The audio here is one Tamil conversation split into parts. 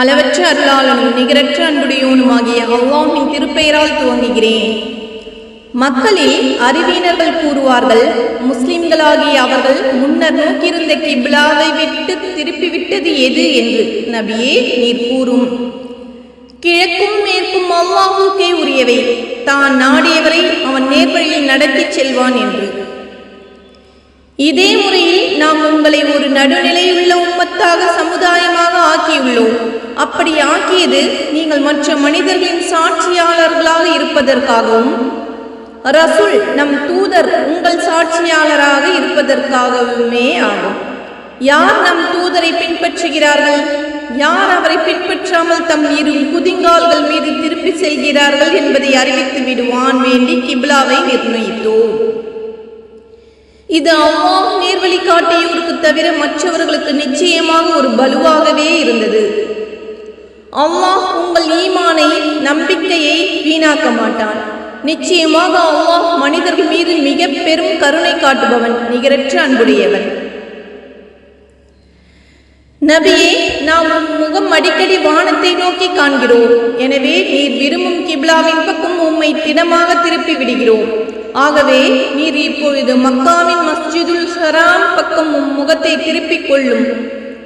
அளவற்ற அருளாளனும் நிகரற்ற அன்புடையோனுமாகிய அல்லாஹ்வின் திருப்பெயரால் துவங்குகிறேன். மக்களில் அறிவினர்கள் கூறுவார்கள், முஸ்லிம்களாகிய அவர்கள் முன்னர் நோக்கியிருந்த கிப்லாவை விட்டு திருப்பிவிட்டது எது என்று. நபியே, நீர் கூறும். கிழக்கும் மேற்கும் அல்லாஹ்வுக்கே உரியவை, தான் நாடியவரை அவன் நேர்வழியில் நடத்திச் செல்வான் என்று. இதே முறையில் நாம் உங்களை ஒரு நடுநிலையுள்ள உம்மத்தாக சமுதாயமாக ஆக்கியுள்ளோம். அப்படி ஆக்கியது நீங்கள் மற்ற மனிதர்களின் சாட்சியாளர்களாக இருப்பதற்காகவும், ரசூல் நம் தூதர் உங்கள் சாட்சியாளராக இருப்பதற்காகவுமே ஆகும். யார் நம் தூதரை பின்பற்றுகிறார்கள், யார் அவரை பின்பற்றாமல் தம் இரு குதிங்கால்கள் மீது திருப்பி செல்கிறார்கள் என்பதை அறிவித்து விடுவான் வேண்டி கிப்லாவை நிர்ணயித்தோம். இது அல்லாஹ் நேர்வழி காட்டியோருக்கு தவிர மற்றவர்களுக்கு நிச்சயமாக ஒரு பலுவாகவே இருந்தது. அல்லாஹ் உங்கள் ஈமானை, நம்பிக்கையை வீணாக்க மாட்டான். நிச்சயமாக அல்லாஹ் மனிதர்கள் மீது மிக பெரும் கருணை காட்டுபவன், நிகரற்ற அன்புடையவன். நபியே, நாம் முகம் அடிக்கடி வானத்தை நோக்கி காண்கிறோம். எனவே நீர் விரும்பும் கிப்லாவின் பக்கம் உம்மை திடமாக திருப்பி விடுகிறோம். ஆகவே நீர் இப்பொழுது மக்காவின் மஸ்ஜிதுல் ஹராம் பக்கம் முகத்தை திருப்பிக் கொள்ளும்.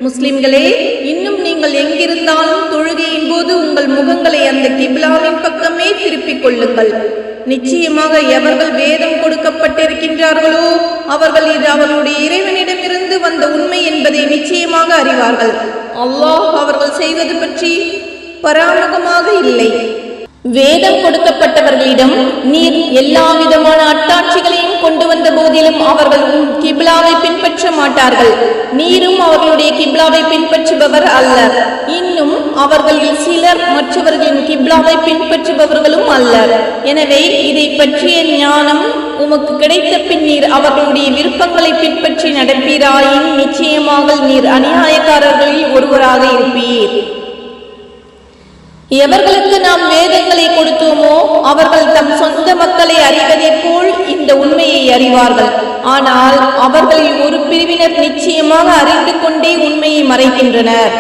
முஸ்லிம்களே, இன்னும் நீங்கள் எங்கிருந்தாலும் தொழுகையின் போது உங்கள் முகங்களை அந்த கிப்லாவின் பக்கமே திருப்பிக் கொள்ளுங்கள். நிச்சயமாக எவர்கள் வேதம் கொடுக்கப்பட்டிருக்கின்றார்களோ அவர்கள் இது அவர்களுடைய இறைவனிடமிருந்து வந்த உண்மை என்பதை நிச்சயமாக அறிவார்கள். அல்லாஹ் அவர்கள் செய்வது பற்றி பராமுகமாக இல்லை. வேதம் கொடுக்கப்பட்டவர்களிடம் நீர் எல்லா விதமான அட்டாட்சிகளையும் கொண்டு வந்த போதிலும் அவர்கள் கிப்லாவை பின்பற்ற மாட்டார்கள். நீரும் அவர்களுடைய கிப்லாவை பின்பற்றுபவர் அல்ல. இன்னும் அவர்களில் சிலர் மற்றவர்களின் கிப்லாவை பின்பற்றுபவர்களும் அல்ல. எனவே இதை பற்றிய ஞானம் உமக்கு கிடைத்த பின் நீர் அவர்களுடைய விருப்பங்களை பின்பற்றி நடப்பீராயின் நிச்சயமாக நீர் அநியாயக்காரர்களில் ஒருவராக இருப்பீர். எவர்களுக்கு நாம் வேதங்களை கொடுத்தோமோ அவர்கள் தம் சொந்த மக்களை அறிவதை போல் இந்த உண்மையை அறிவார்கள். ஆனால் அவர்களில் ஒரு பிரிவினர் நிச்சயமாக அறிந்து கொண்டே உண்மையை மறைக்கின்றனர்.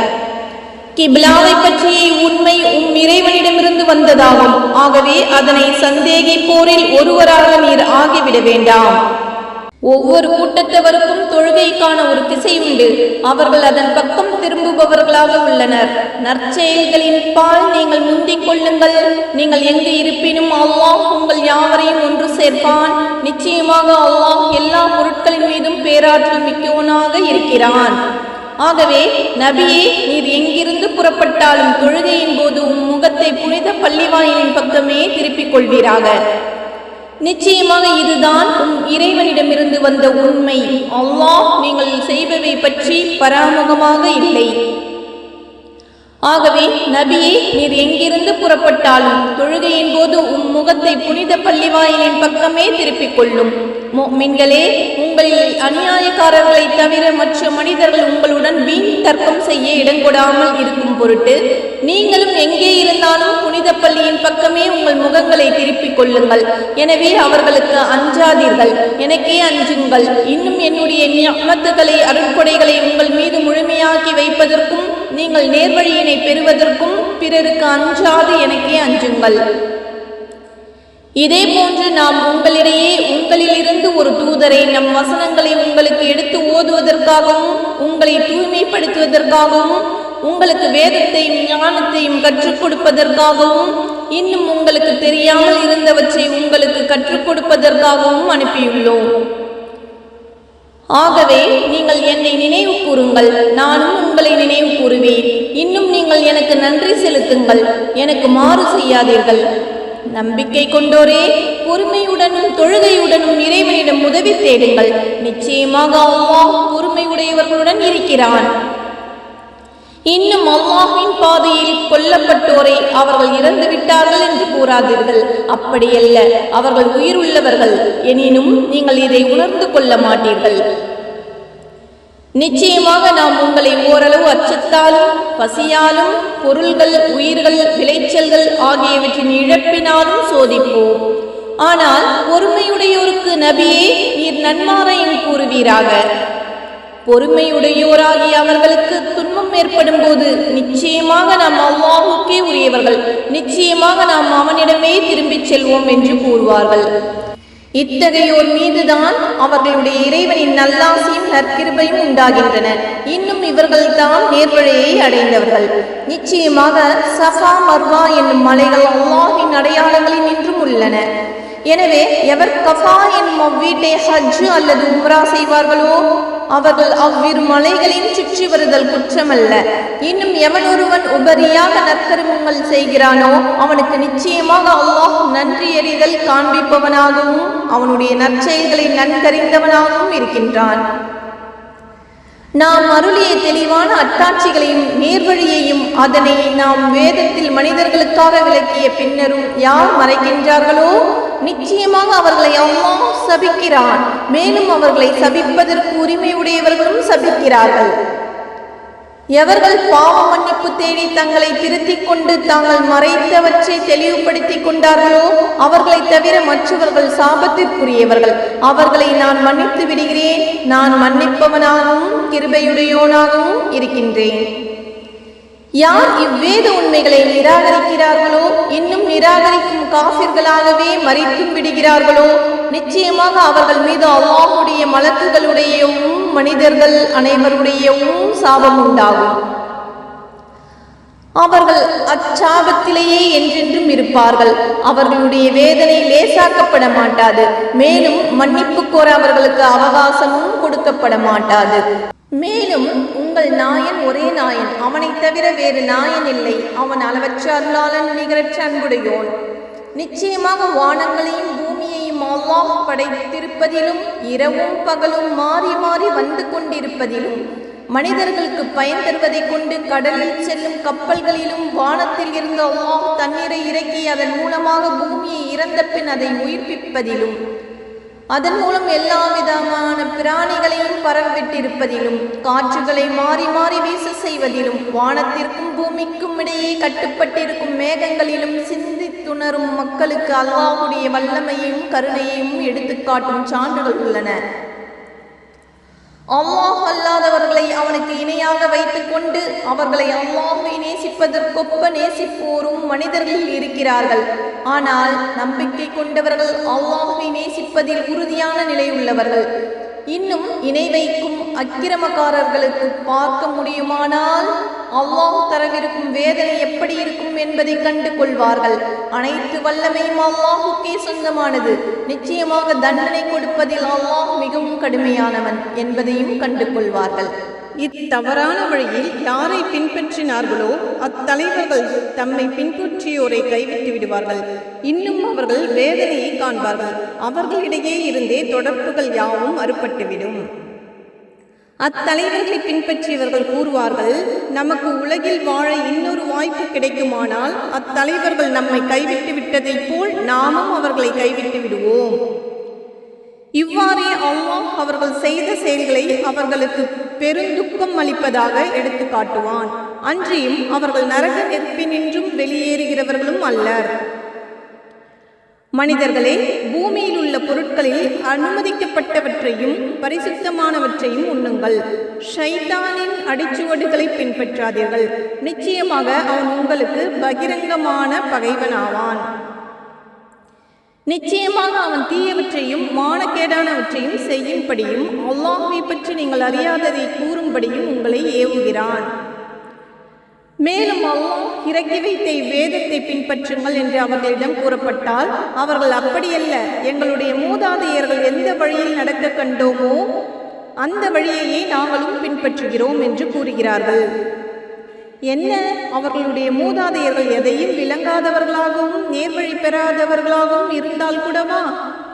கிப்லாவை பற்றிய உண்மை இறைவனிடமிருந்து வந்ததாகும். ஆகவே அதனை சந்தேகிப்போரில் ஒருவராக நீர் ஆகிவிட வேண்டாம். ஒவ்வொரு கூட்டத்தவருக்கும் தொழுகைக்கான ஒரு திசை உண்டு. அவர்கள் அதன் பக்கம் திரும்புபவர்களாக உள்ளனர். நற்செயல்களின் பால் நீங்கள் முந்திக் கொள்ளுங்கள். நீங்கள் எங்கு இருப்பினும் அல்லாஹ் உங்கள் யாவரையும் ஒன்று சேர்ப்பான். நிச்சயமாக அல்லாஹ் எல்லா பொருட்களின் மீதும் பேராற்றல் மிக்கவனாக இருக்கிறான். ஆகவே நபியே, நீர் எங்கிருந்து புறப்பட்டாலும் தொழுகையின் போது முகத்தை புனித பள்ளிவாயிலின் பக்கமே திருப்பிக் கொள்வீராக. நிச்சயமாக இதுதான் இறைவனிடமிருந்து வந்த உண்மை. அல்லாஹ் நீங்கள் செய்பவை பற்றி பராமுகமாக இல்லை. ஆகவே நபியே, நீர் எங்கிருந்து புறப்பட்டாலும் தொழுகையின் போது முகத்தை புனித பள்ளிவாயிலின் பக்கமே திருப்பிக் கொள்ளும். முஃமின்களே, உங்களில் அநியாயக்காரர்களை தவிர மற்ற மனிதர்கள் உங்களுடன் வீண் தர்க்கம் செய்ய இடங்கொடாமல் இருக்கும் பொருட்டு நீங்களும் எங்கே இருந்தாலும் புனித பள்ளியின் பக்கமே உங்கள் முகங்களை திருப்பிக் கொள்ளுங்கள். எனவே அவர்களுக்கு அஞ்சாதீர்கள், எனக்கே அஞ்சுங்கள். இன்னும் என்னுடைய நிஅமத்துகளை, அருட்கொடைகளை உங்கள் மீது முழுமையாக்கி வைப்பதற்கும் நீங்கள் நேர்வழியினை பெறுவதற்கும் பிறருக்கு அஞ்சாது எனக்கே அஞ்சுங்கள். இதே போன்று நாம் உங்களிடையே உங்களிலிருந்து ஒரு தூதரை நம் வசனங்களை உங்களுக்கு எடுத்து ஓதுவதற்காகவும் உங்களை தூய்மைப்படுத்துவதற்காகவும் உங்களுக்கு வேதத்தையும் ஞானத்தையும் கற்றுக் கொடுப்பதற்காகவும் இன்னும் உங்களுக்கு தெரியாமல் இருந்தவற்றை உங்களுக்கு கற்றுக் கொடுப்பதற்காகவும் அனுப்பியுள்ளோம். ஆகவே நீங்கள் என்னை நினைவு கூறுங்கள், நானும் உங்களை நினைவு கூறுவேன். இன்னும் நீங்கள் எனக்கு நன்றி செலுத்துங்கள், எனக்கு மாறு செய்யாதீர்கள். நம்பிக்கை கொண்டோரே, பொறுமையுடனும் தொழுகையுடனும் இறைவனிடம் உதவி தேடுங்கள். நிச்சயமாக அல்லாஹ் பொறுமையுடையவர்களுடன் இருக்கிறான். இன்னும் அல்லாஹ்வின் பாதையில் கொல்லப்பட்டோரை அவர்கள் இறந்து விட்டார்கள் என்று கூறாதீர்கள். அப்படியல்ல, அவர்கள் உயிர் உள்ளவர்கள். எனினும் நீங்கள் இதை உணர்ந்து கொள்ள மாட்டீர்கள். நிச்சயமாக நாம் உங்களை ஓரளவு அச்சத்தாலும் பசியாலும் பொருள்கள், உயிர்கள், விளைச்சல்கள் ஆகியவற்றின் இழப்பினாலும் சோதிப்போம். ஆனால் பொறுமையுடையோருக்கு நபியே, நீர் நன்மாராயம் கூறுவீராக. பொறுமையுடையோராகிய அவர்களுக்கு துன்பம் ஏற்படும் போது நிச்சயமாக நாம் அல்லாஹுக்கே உரியவர்கள், நிச்சயமாக நாம் அவனிடமே திரும்பிச் செல்வோம் என்று கூறுவார்கள். இத்தகையோர் மீதுதான் அவர்களுடைய இறைவனின் நல்லாசியும் நற்கிருபையும் உண்டாகின்றன. இன்னும் இவர்கள்தான் நேர்வழியை அடைந்தவர்கள். நிச்சயமாக சஃபா மர்வா என்னும் மலைகள் அல்லாஹ்வின் அடையாளங்களில் நின்றும் உள்ளன. எனவே எவர் கஃபா என்னும் அவ்வீட்டை ஹஜ் அல்லது உம்ரா செய்வார்களோ அவர்கள் அவ்விரு மலைகளையும் சுற்றி வருதல் குற்றமல்ல. இன்னும் எவன் ஒருவன் உபரியாக நற்கருமங்கள் செய்கிறானோ அவனுக்கு நிச்சயமாக அல்லாஹ் நன்றி எறிதல் காண்பிப்பவனாகவும் அவனுடைய நற்செயல்களை நன்கறிந்தவனாகவும் இருக்கின்றான். நாம் அருளிய தெளிவான அத்தாட்சிகளையும் நேர்வழியையும் அதனை நாம் வேதத்தில் மனிதர்களுக்காக விளக்கிய பின்னரும் யார் மறைக்கின்றார்களோ நிச்சயமாக அவர்களை அல்லாஹ் சபிக்கிறான். மேலும் அவர்களை சபிப்பதற்கு உரிமை உடையவர்களும் சபிக்கிறார்கள். எவர்கள் பாவ மன்னிப்பு தேடி தங்களை திருத்திக் கொண்டு தாங்கள் மறைத்தவற்றை தெளிவுபடுத்திக் கொண்டார்களோ அவர்களை தவிர மற்றவர்கள் சாபத்திற்குரியவர்கள். அவர்களை நான் மன்னித்து விடுகிறேன். நான் மன்னிப்பவனாகவும் கிருபையுடையோனாகவும் இருக்கின்றேன். யார் இவ்வேத உண்மைகளை நிராகரிக்கிறார்களோ இன்னும் நிராகரிக்கும் காஃபிர்களாகவே மறித்தும் விடுகிறார்களோ நிச்சயமாக அவர்கள் மீது அல்லாஹ்வுடைய மலக்குகளுடையவும் மனிதர்கள் அனைவருடையவும் சாபம் உண்டாகும். அவர்கள் அச்சாபத்திலேயே என்றென்றும் இருப்பார்கள். அவர்களுடைய வேதனை லேசாக்கப்பட மாட்டாது. மேலும் மன்னிப்பு கோர அவர்களுக்கு அவகாசமும் கொடுக்கப்பட மாட்டாது. மேலும் உங்கள் நாயன் ஒரே நாயன், அவனை தவிர வேறு நாயன் இல்லை. அவன் அளவற்ற அருளாளன், நிகரற்ற அன்புடையோன். நிச்சயமாக வானங்களையும் பூமியையும் அல்லாஹ் படைத்திருப்பதிலும் இரவும் பகலும் மாறி மாறி வந்து கொண்டிருப்பதிலும் மனிதர்களுக்கு பயன் தருவதை கொண்டு கடலில் செல்லும் கப்பல்களிலும் வானத்தில் இருந்து அல்லாஹ் தண்ணீரை இறக்கி அதன் மூலமாக பூமியை இறந்த பின் அதை உயிர்ப்பிப்பதிலும் அதன் மூலம் எல்லா விதமான பிராணிகளையும் பரவிட்டிருப்பதிலும் காற்றுகளை மாறி மாறி வீச செய்வதிலும் வானத்திற்கும் பூமிக்கும் இடையே கட்டுப்பட்டிருக்கும் மேகங்களிலும் சிந்தித்துணரும் மக்களுக்கு அல்லாஹ்வுடைய வல்லமையையும் கருணையையும் எடுத்துக்காட்டும் சான்றுகள் உள்ளன. அல்லாஹ் அல்லாதவர்களை அவனுக்கு இணையாக வைத்துக் கொண்டு அவர்களை அல்லாஹ்வை நேசிப்பதற்கொப்ப நேசிப்போரும் மனிதர்கள் இருக்கிறார்கள். ஆனால் நம்பிக்கை கொண்டவர்கள் அல்லாஹ்வை நேசிப்பதில் உறுதியான நிலையுள்ளவர்கள். இன்னும் இணை வைக்கும் அக்கிரமக்காரர்களுக்கு பார்க்க முடியுமானால் அல்லாஹ் தரவிருக்கும் வேதனை எப்படி இருக்கும் என்பதை கண்டு கொள்வார்கள். அனைத்து வல்லமையும் அல்லாஹுக்கே சொந்தமானது. நிச்சயமாக தண்டனை கொடுப்பதில் அல்லாஹ் மிகவும் கடுமையானவன் என்பதையும் கண்டு கொள்வார்கள். இத்தவறான வழியில் யாரை பின்பற்றினார்களோ அத்தலைவர்கள் தம்மை பின்பற்றியோரை கைவிட்டு விடுவார்கள். இன்னும் அவர்கள் வேதனையை காண்பார்கள். அவர்களிடையே இருந்தே தொடர்புகள் யாவும் அறுபட்டுவிடும். அத்தலைவர்களை பின்பற்றியவர்கள் கூறுவார்கள், நமக்கு உலகில் வாழ இன்னொரு வாய்ப்பு கிடைக்குமானால் அத்தலைவர்கள் நம்மை கைவிட்டு விட்டதைப் போல் நாமும் அவர்களை கைவிட்டு விடுவோம். இவ்வாறே அல்லாஹ் அவர்கள் செய்த செயல்களை அவர்களுக்கு பெருந்துக்கம் அளிப்பதாக எடுத்து காட்டுவான். அன்றியும் அவர்கள் நரக நெருப்பினின்றும் வெளியேறுகிறவர்களும் அல்லர். மனிதர்களே, பூமியில் உள்ள பொருட்களில் அனுமதிக்கப்பட்டவற்றையும் பரிசுத்தமானவற்றையும் உண்ணுங்கள். ஷைத்தானின் அடிச்சுவடுகளை பின்பற்றாதீர்கள். நிச்சயமாக அவன் உங்களுக்கு பகிரங்கமான பகைவனாவான். நிச்சயமாக அவன் தீயவற்றையும் மானக்கேடானவற்றையும் செய்யும்படியும் அல்லாஹ்வை பற்றி நீங்கள் அறியாததை கூறும்படியும் உங்களை ஏவுகிறான். மேலும் அல்லாஹ் இறக்கி வைத்த வேதத்தை பின்பற்றுங்கள் என்று அவர்களிடம் கூறப்பட்டால் அவர்கள் அப்படியல்ல, எங்களுடைய மூதாதையர்கள் எந்த வழியில் நடக்க கண்டோமோ அந்த வழியையே நாங்களும் பின்பற்றுகிறோம் என்று கூறுகிறார்கள். என்ன, அவர்களுடைய மூதாதையர்கள் எதையும் விளங்காதவர்களாகவும் நேர்வழி பெறாதவர்களாகவும் இருந்தால் கூடவா?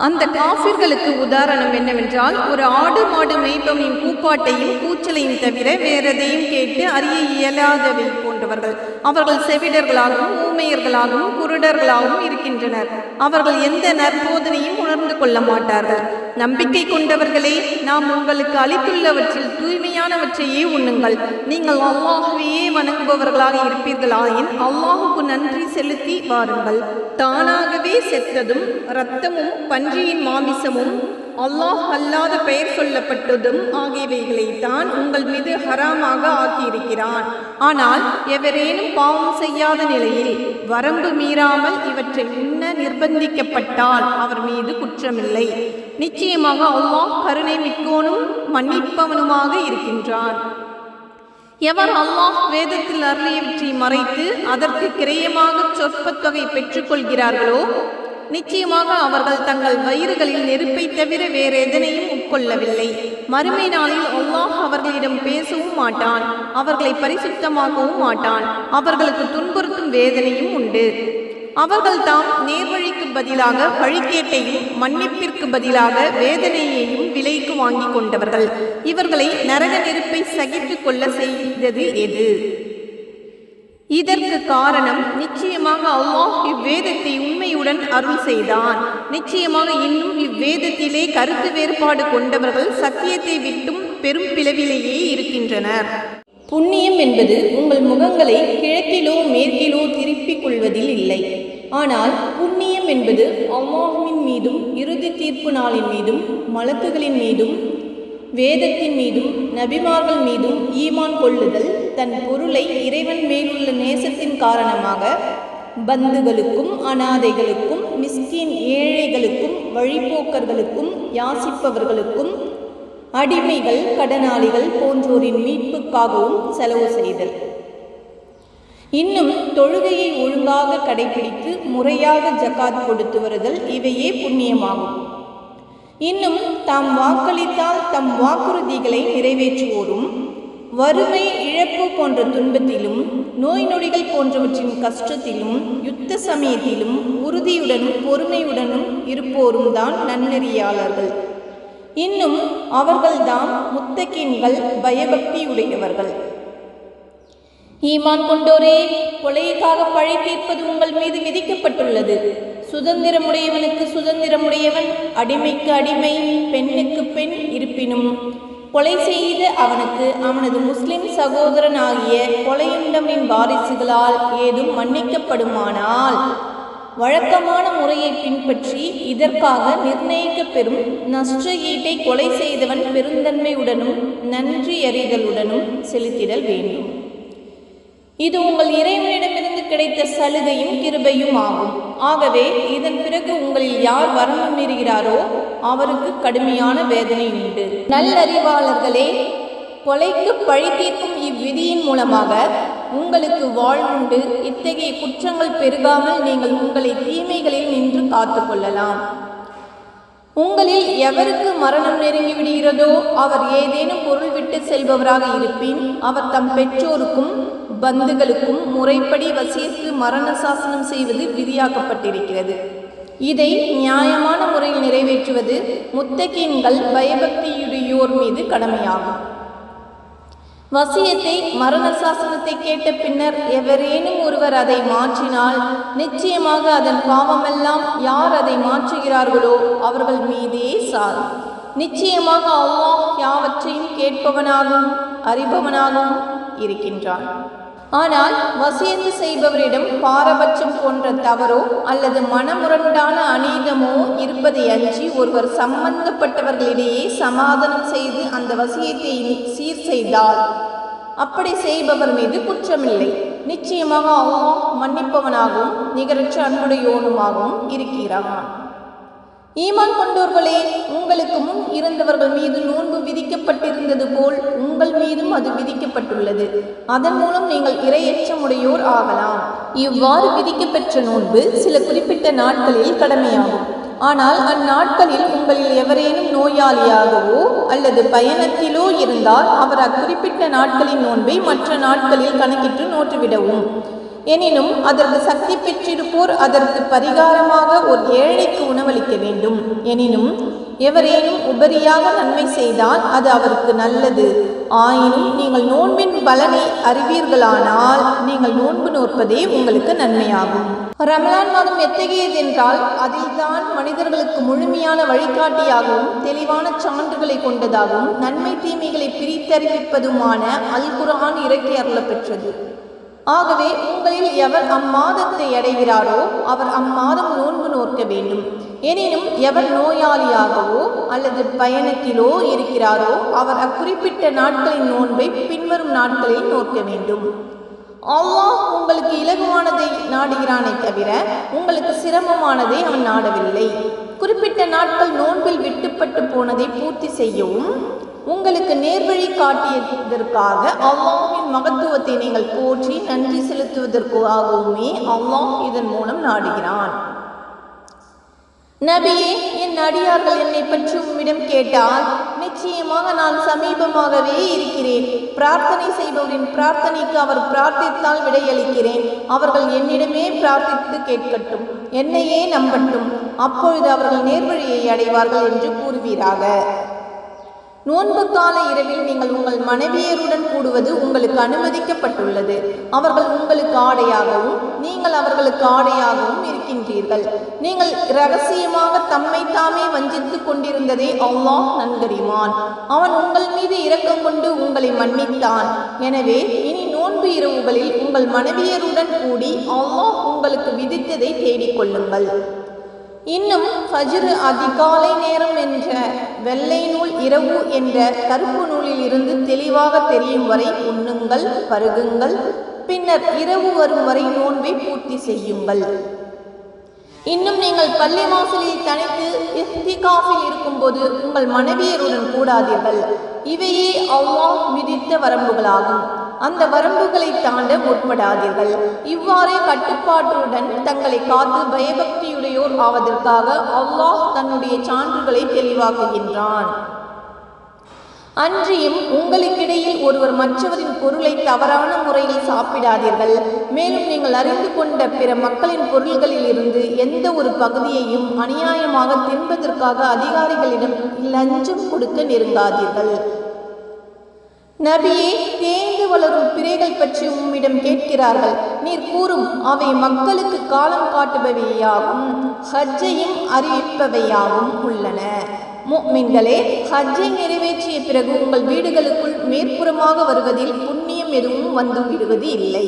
அந்த காஃபிர்களுக்கு உதாரணம் என்னவென்றால், ஒரு ஆடு மாடு மேய்ப்பவனின் கூப்பாட்டையும் கூச்சலையும் தவிர வேறெதையும் கேட்டு அறிய இயலாதவை போன்றவர்கள். அவர்கள் செவிடர்களாகவும் ஊமையர்களாகவும் குருடர்களாகவும் இருக்கின்றனர். அவர்கள் எந்த நற்போதனையும் உணர்ந்து கொள்ள மாட்டார்கள். நம்பிக்கை கொண்டவர்களே, நாம் உங்களுக்கு அளித்துள்ளவற்றில் தூய்மையானவற்றையே உண்ணுங்கள். நீங்கள் அல்லாஹ்வையே வணங்குபவர்களாக இருப்பீர்களாயின் அல்லாஹுக்கு நன்றி செலுத்தி வாருங்கள். தானாகவே செத்ததும் இரத்தமும் பன்றியின் மாமிசமும் அல்லாஹ் அல்லாத பெயர் சொல்லப்பட்டதும் ஆகியவைகளை தான் உங்கள் மீது ஹராமாக ஆக்கியிருக்கிறான். ஆனால் எவரேனும் பாவம் செய்யாத நிலையில் வரம்பு மீறாமல் இவற்றை உண்ண நிர்பந்திக்கப்பட்டால் அவர் மீது குற்றமில்லை. நிச்சயமாக அல்லாஹ் கருணை மிக்கோனும் மன்னிப்பவனுமாக இருக்கின்றான். எவர் அல்லாஹ் வேதத்தில் அருளியவற்றை மறைத்து அதற்கு கிரயமாக சொற்பத்தொகை பெற்றுக்கொள்கிறார்களோ நிச்சயமாக அவர்கள் தங்கள் வயிறுகளில் நெருப்பை தவிர வேறு எதனையும் உட்கொள்ளவில்லை. மறுமை நாளில் அல்லாஹ் அவர்களிடம் பேசவும் மாட்டான், அவர்களை பரிசுத்தமாகவும் மாட்டான். அவர்களுக்கு துன்புறுத்தும் வேதனையும் உண்டு. அவர்கள் தாம் நேர்வழிக்கு பதிலாக வழிகேட்டையும் மன்னிப்பிற்கு பதிலாக வேதனையையும் விலைக்கு வாங்கி கொண்டவர்கள். இவர்களை நரக நெருப்பை சகித்து கொள்ள செய்தது எது? இதற்கு காரணம் நிச்சயமாக அல்லாஹ் இவ்வேதத்தை உண்மையுடன் அருள் செய்தான். நிச்சயமாக இன்னும் இவ்வேதத்திலே கருத்து வேறுபாடு கொண்டவர்கள் சத்தியத்தை விட்டும் பெரும் பிளவிலேயே இருக்கின்றனர். புண்ணியம் என்பது உங்கள் முகங்களை கிழக்கிலோ மேற்கிலோ திருப்பிக் கொள்வதில் இல்லை. ஆனால் புண்ணியம் என்பது அல்லாஹ்வின் மீதும் இறுதி தீர்ப்பு நாளின் மீதும் மலக்குகளின் மீதும் வேதத்தின் மீதும் நபிமார்கள் மீதும் ஈமான் கொள்ளுதல், தன் பொருளை இறைவன் மேலுள்ள நேசத்தின் காரணமாக பந்துகளுக்கும் அனாதைகளுக்கும் மிஸ்கீன் ஏழைகளுக்கும் வழிபோக்கர்களுக்கும் யாசிப்பவர்களுக்கும் அடிமைகள் கடனாளிகள் போன்றோரின் மீட்புக்காகவும் செலவு செய்தல். இன்னும் தொழுகையை ஒழுங்காக கடைபிடித்து முறையாக ஜகாத் கொடுத்து வருதல், இவையே புண்ணியமாகும். இன்னும் தாம் வாக்களித்தால் தம் வாக்குறுதிகளை நிறைவேற்றுவோரும் வறுமை இழப்பு போன்ற துன்பத்திலும் நோய் நொடிகள் போன்றவற்றின் கஷ்டத்திலும் யுத்த சமயத்திலும் உறுதியுடனும் பொறுமையுடனும் இருப்போரும் தான் நன்னெறியாளர்கள். இன்னும் அவர்கள்தாம் முத்தகீன்கள், பயபக்தியுடையவர்கள். ஈமான் கொண்டோரே, கொலைக்காக பழி தீர்ப்பது உங்கள் மீது விதிக்கப்பட்டுள்ளது. சுதந்திரமுடையவனுக்கு சுதந்திரமுடையவன், அடிமைக்கு அடிமை, பெண்ணுக்கு பெண் இருப்பினும் கொலை செய்த அவனுக்கு அவனது முஸ்லிம் சகோதரன் ஆகிய கொலையுண்டவனின் வாரிசுகளால் ஏதும் மன்னிக்கப்படுமானால் வழக்கமான முறையை பின்பற்றி இதற்காக நிர்ணயிக்கப்பெறும் நஷ்ட ஈட்டை கொலை செய்தவன் பெருந்தன்மையுடனும் நன்றியறிதலுடனும் செலுத்திடல் வேண்டும். இது உங்கள் இறைவனிடமிருந்து கிடைத்த சலுகையும் கிருபையும் ஆகும். ஆகவே இதன் பிறகு உங்களில் யார் வரம்பு மீறுகிறாரோ அவருக்கு கடுமையான வேதனை உண்டு. நல்லறிவாளர்களே, கொலைக்கு பழி தீர்க்கும் இவ்விதியின் மூலமாக உங்களுக்கு வாழ்வுண்டு. இத்தகைய குற்றங்கள் பெருகாமல் நீங்கள் உங்களை தீமைகளில் நின்று காத்து கொள்ளலாம். உங்களில் எவருக்கு மரணம் நெருங்கிவிடுகிறதோ அவர் ஏதேனும் பொருள் விட்டு செல்பவராக இருப்பின் அவர் தம் பெற்றோருக்கும் பந்துகளுக்கும் முறைப்படி வசியத்து மரண சாசனம் செய்வது விதியாக்கப்பட்டிருக்கிறது. இதை நியாயமான முறையில் நிறைவேற்றுவது முத்தகீன்கள் பயபக்தியுடையோர் மீது கடமையாகும். வசியத்தை மரண சாசனத்தை கேட்ட பின்னர் எவரேனும் ஒருவர் அதை மாற்றினால் நிச்சயமாக அதன் பாவமெல்லாம் யார் அதை மாற்றுகிறார்களோ அவர்கள் மீதே சாரும். நிச்சயமாக அல்லாஹ் யாவற்றையும் கேட்பவனாகவும் அறிபவனாகவும் இருக்கின்றான். ஆனால் வசியத்து செய்பவரிடம் பாரபட்சம் போன்ற தவறோ அல்லது மனமுரண்டான அநீதமோ இருப்பதை அஞ்சி ஒருவர் சம்பந்தப்பட்டவர்களிடையே சமாதானம் செய்து அந்த வசியத்தை சீர் செய்தால் அப்படி செய்பவர் மீது குற்றமில்லை. நிச்சயமாக அல்லாஹ் மன்னிப்பவனாகவும் நிகரற்ற அன்புடையோனுமாகவும் இருக்கிறான். ஈமான் கொண்டோர்களே, உங்களுக்கு முன் இருந்தவர்கள் மீது நோன்பு விதிக்கப்பட்டிருந்தது போல் உங்கள் மீதும் அது விதிக்கப்பட்டுள்ளது. அதன் மூலம் நீங்கள் இறையச்சமுடையோர் ஆகலாம். இவ்வாறு விதிக்கப்பெற்ற நோன்பு சில குறிப்பிட்ட நாட்களில் கடமையாகும். ஆனால் அந்நாட்களில் உங்களில் எவரேனும் நோயாளியாகவோ அல்லது பயணத்திலோ இருந்தால் அவர் அக்குறிப்பிட்ட நாட்களின் நோன்பை மற்ற நாட்களில் கணக்கிட்டு நோற்றுவிடவும். எனினும் அதற்கு சக்தி பெற்றிருப்போர் அதற்கு பரிகாரமாக ஒரு ஏழைக்கு உணவளிக்க வேண்டும். எனினும் எவரேனும் உபரியாக நன்மை செய்தால் அது அவருக்கு நல்லது. ஆயினும் நீங்கள் நோன்பின் பலனை அறிவீர்களானால் நீங்கள் நோன்பு நோற்பதே உங்களுக்கு நன்மையாகும். ரமலான் மாதம் எத்தகையது என்றால் அதில்தான் மனிதர்களுக்கு முழுமையான வழிகாட்டியாகவும் தெளிவான சான்றுகளை கொண்டதாகவும் நன்மை தீமைகளை பிரித்தறிவிப்பதுமான அல் குர்ஆன் இறக்கி அருளப் பெற்றது. ஆகவே உங்களில் எவர் அம்மாதத்தை அடைகிறாரோ அவர் அம்மாதம் நோன்பு நோக்க வேண்டும். எனினும் எவர் நோயாளியாகவோ அல்லது பயணத்திலோ இருக்கிறாரோ அவர் அக்குறிப்பிட்ட நாட்களின் நோன்பை பின்வரும் நாட்களில் நோக்க வேண்டும். அல்லாஹ் உங்களுக்கு இலகுவானதை நாடுகிறானே தவிர உங்களுக்கு சிரமமானதை அவன் நாடவில்லை. குறிப்பிட்ட நாட்கள் நோன்பில் விட்டுப்பட்டு போனதை பூர்த்தி செய்யவும் உங்களுக்கு நேர்வழி காட்டியதற்காக அல்லாஹ்வின் மகத்துவத்தை நீங்கள் போற்றி நன்றி செலுத்துவதற்காகவுமே அல்லாஹ் இதன் மூலம் நாடுகிறான். நபியே, என் அடியார்கள் என்னை பற்றி உம்மிடம் கேட்டால், நிச்சயமாக நான் சமீபமாகவே இருக்கிறேன். பிரார்த்தனை செய்பவரின் பிரார்த்தனைக்கு அவர் பிரார்த்தித்தால் விடையளிக்கிறேன். அவர்கள் என்னிடமே பிரார்த்தித்து கேட்கட்டும், என்னையே நம்பட்டும், அப்பொழுது அவர்கள் நேர்வழியை அடைவார்கள் என்று கூறுவீராக. நோன்பு கால இரவில் நீங்கள் உங்கள் மனைவியருடன் கூடுவது உங்களுக்கு அனுமதிக்கப்பட்டுள்ளது. அவர்கள் உங்களுக்கு ஆடையாகவும் நீங்கள் அவர்களுக்கு ஆடையாகவும் இருக்கின்றீர்கள். நீங்கள் இரகசியமாக தம்மை தாமே வஞ்சித்துக் கொண்டிருந்ததை அல்லாஹ் நன்கறிவான். அவன் உங்கள் மீது இரக்கம் கொண்டு உங்களை மன்னித்தான். எனவே இனி நோன்பு இரவுகளில் உங்கள் மனைவியருடன் கூடி அல்லாஹ் உங்களுக்கு விதித்ததை தேடிக்கொள்ளுங்கள். இன்னும் ஃபஜ்ர் அதிகாலை நேரம் என்ற வெள்ளை நூல் இரவு என்ற கருப்பு நூலில் இருந்து தெளிவாக தெரியும் வரை உண்ணுங்கள், பருகுங்கள். பின்னர் இரவு வரும் வரை நோன்பை பூர்த்தி செய்யுங்கள். இன்னும் நீங்கள் பள்ளி வாசலில் தனித்து இஹ்திகாஃபில் இருக்கும்போது உங்கள் மனைவியருடன் கூடாதீர்கள். இவையே அல்லாஹ் விதித்த வரம்புகளாகும். அந்த வரம்புகளை தாண்ட முற்படாதீர்கள். இவ்வாறே கட்டுப்பாட்டுடன் தங்களை காத்து பயபக்தியுடையோர் ஆவதற்காக அல்லாஹ் தன்னுடைய சான்றுகளை தெளிவாக்குகின்றான். அன்றியும் உங்களுக்கிடையில் ஒருவர் மற்றவரின் பொருளை தவறான முறையில் சாப்பிடாதீர்கள். மேலும் நீங்கள் அறிந்து கொண்ட பிற மக்களின் பொருள்களில் இருந்து எந்த ஒரு பகுதியையும் அநியாயமாக தின்பதற்காக அதிகாரிகளிடம் லஞ்சம் கொடுக்க நெருங்காதீர்கள். நபியே, தேய்ந்து வளரும் பிறைகள் பற்றி உம்மிடம் கேட்கிறார்கள். நீர் கூறும், அவை மக்களுக்கு காலம் காட்டுபவையாகவும் ஹஜ்ஜையும் அறிவிப்பவையாகவும் உள்ளன. முஃமின்களே, ஹஜ்ஜை நிறைவேற்றிய பிறகு உங்கள் வீடுகளுக்குள் மேற்புறமாக வருவதில் புண்ணியம் எதுவும் வந்து விடுவது இல்லை.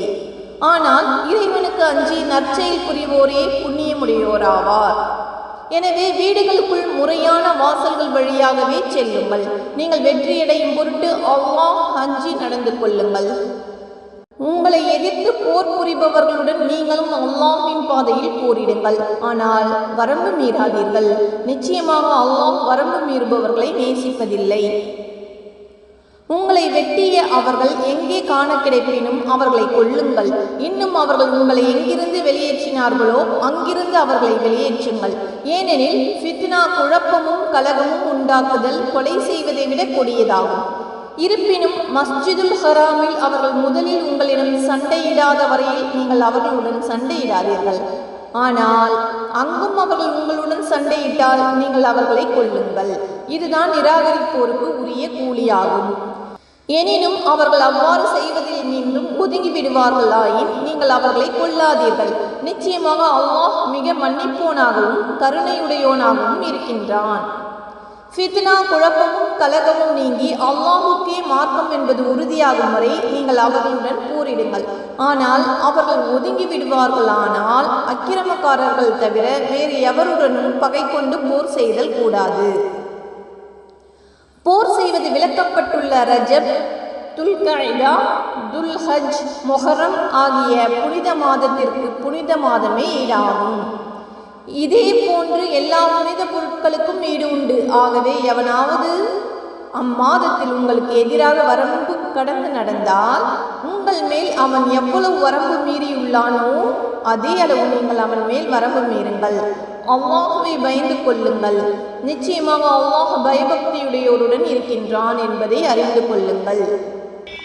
ஆனால் இறைவனுக்கு அஞ்சி நற்செயல் புரிவோரே புண்ணியமுடையோராவார். எனவே வீடுகளுக்குள் முறையான வாசல்கள் வழியாகவே செல்லுங்கள். நீங்கள் வெற்றியடையும் பொருட்டு அல்லாஹ் அஞ்சி நடந்து கொள்ளுங்கள். உங்களை எதிர்த்து போர் புரிபவர்களுடன் நீங்களும் அல்லாஹ்வின் பாதையில் போரிடுங்கள். ஆனால் வரம்பு மீறாதீர்கள். நிச்சயமாக அல்லாஹ் வரம்பு மீறுபவர்களை நேசிப்பதில்லை. உங்களை வெட்டிய அவர்கள் எங்கே காண கிடைப்பினும் அவர்களை கொல்லுங்கள். இன்னும் அவர்கள் உங்களை எங்கிருந்து வெளியேற்றினார்களோ அங்கிருந்து அவர்களை வெளியேற்றுங்கள். ஏனெனில் ஃபித்னா, குழப்பமும் கலகமும் உண்டாக்குதல் கொலை செய்வதை விட கொடியதாகும். இருப்பினும் மஸ்ஜிதுல் ஹராமில் அவர்கள் முதலில் உங்களிடம் சண்டையிடாத வரையில் நீங்கள் அவர்களுடன் சண்டையிடாதீர்கள். ஆனால் அங்கும் அவர்கள் உங்களுடன் சண்டையிட்டால் நீங்கள் அவர்களை கொல்லுங்கள். இதுதான் நிராகரிப்போருக்கு உரிய கூலியாகும். எனினும் அவர்கள் அவ்வாறு செய்வதில் மீண்டும் ஒதுங்கி விடுவார்களாயின் நீங்கள் அவர்களை கொல்லாதீர்கள். நிச்சயமாக அல்லாஹ் மிக மன்னிப்போனாகவும் கருணையுடையோனாகவும் இருக்கின்றான். ஃபித்னா, குழப்பமும் கலகமும் நீங்கி அல்லாஹுக்கே மார்க்கம் என்பது உறுதியாகும் வரை நீங்கள் அவர்களுடன் போரிடுங்கள். ஆனால் அவர்கள் ஒதுங்கி விடுவார்களானால் அக்கிரமக்காரர்கள் தவிர வேறு எவருடனும் பகை கொண்டு போர் செய்தல் கூடாது. போர் செய்வது விளக்கப்பட்டுள்ள ரஜப், துல்கஅதா, துல்ஹஜ், மொஹரம் ஆகிய புனித மாதத்திற்கு புனித மாதமே ஈடாகும். இதே போன்று எல்லா புனித பொருட்களுக்கும் ஈடு உண்டு. ஆகவே எவனாவது அம்மாதத்தில் உங்களுக்கு எதிராக வரம்பு கடந்து நடந்தால் உங்கள் மேல் அவன் எவ்வளவு வரம்பு மீறியுள்ளானோ அதே அளவு நீங்கள் அவன் மேல் வரம்பு மீறுங்கள். அல்லாஹ்வை பயந்து கொள்ளுங்கள். நிச்சயமாக அல்லாஹ் பயபக்தியுடையோருடன் இருக்கின்றான் என்பதை அறிந்து கொள்ளுங்கள்.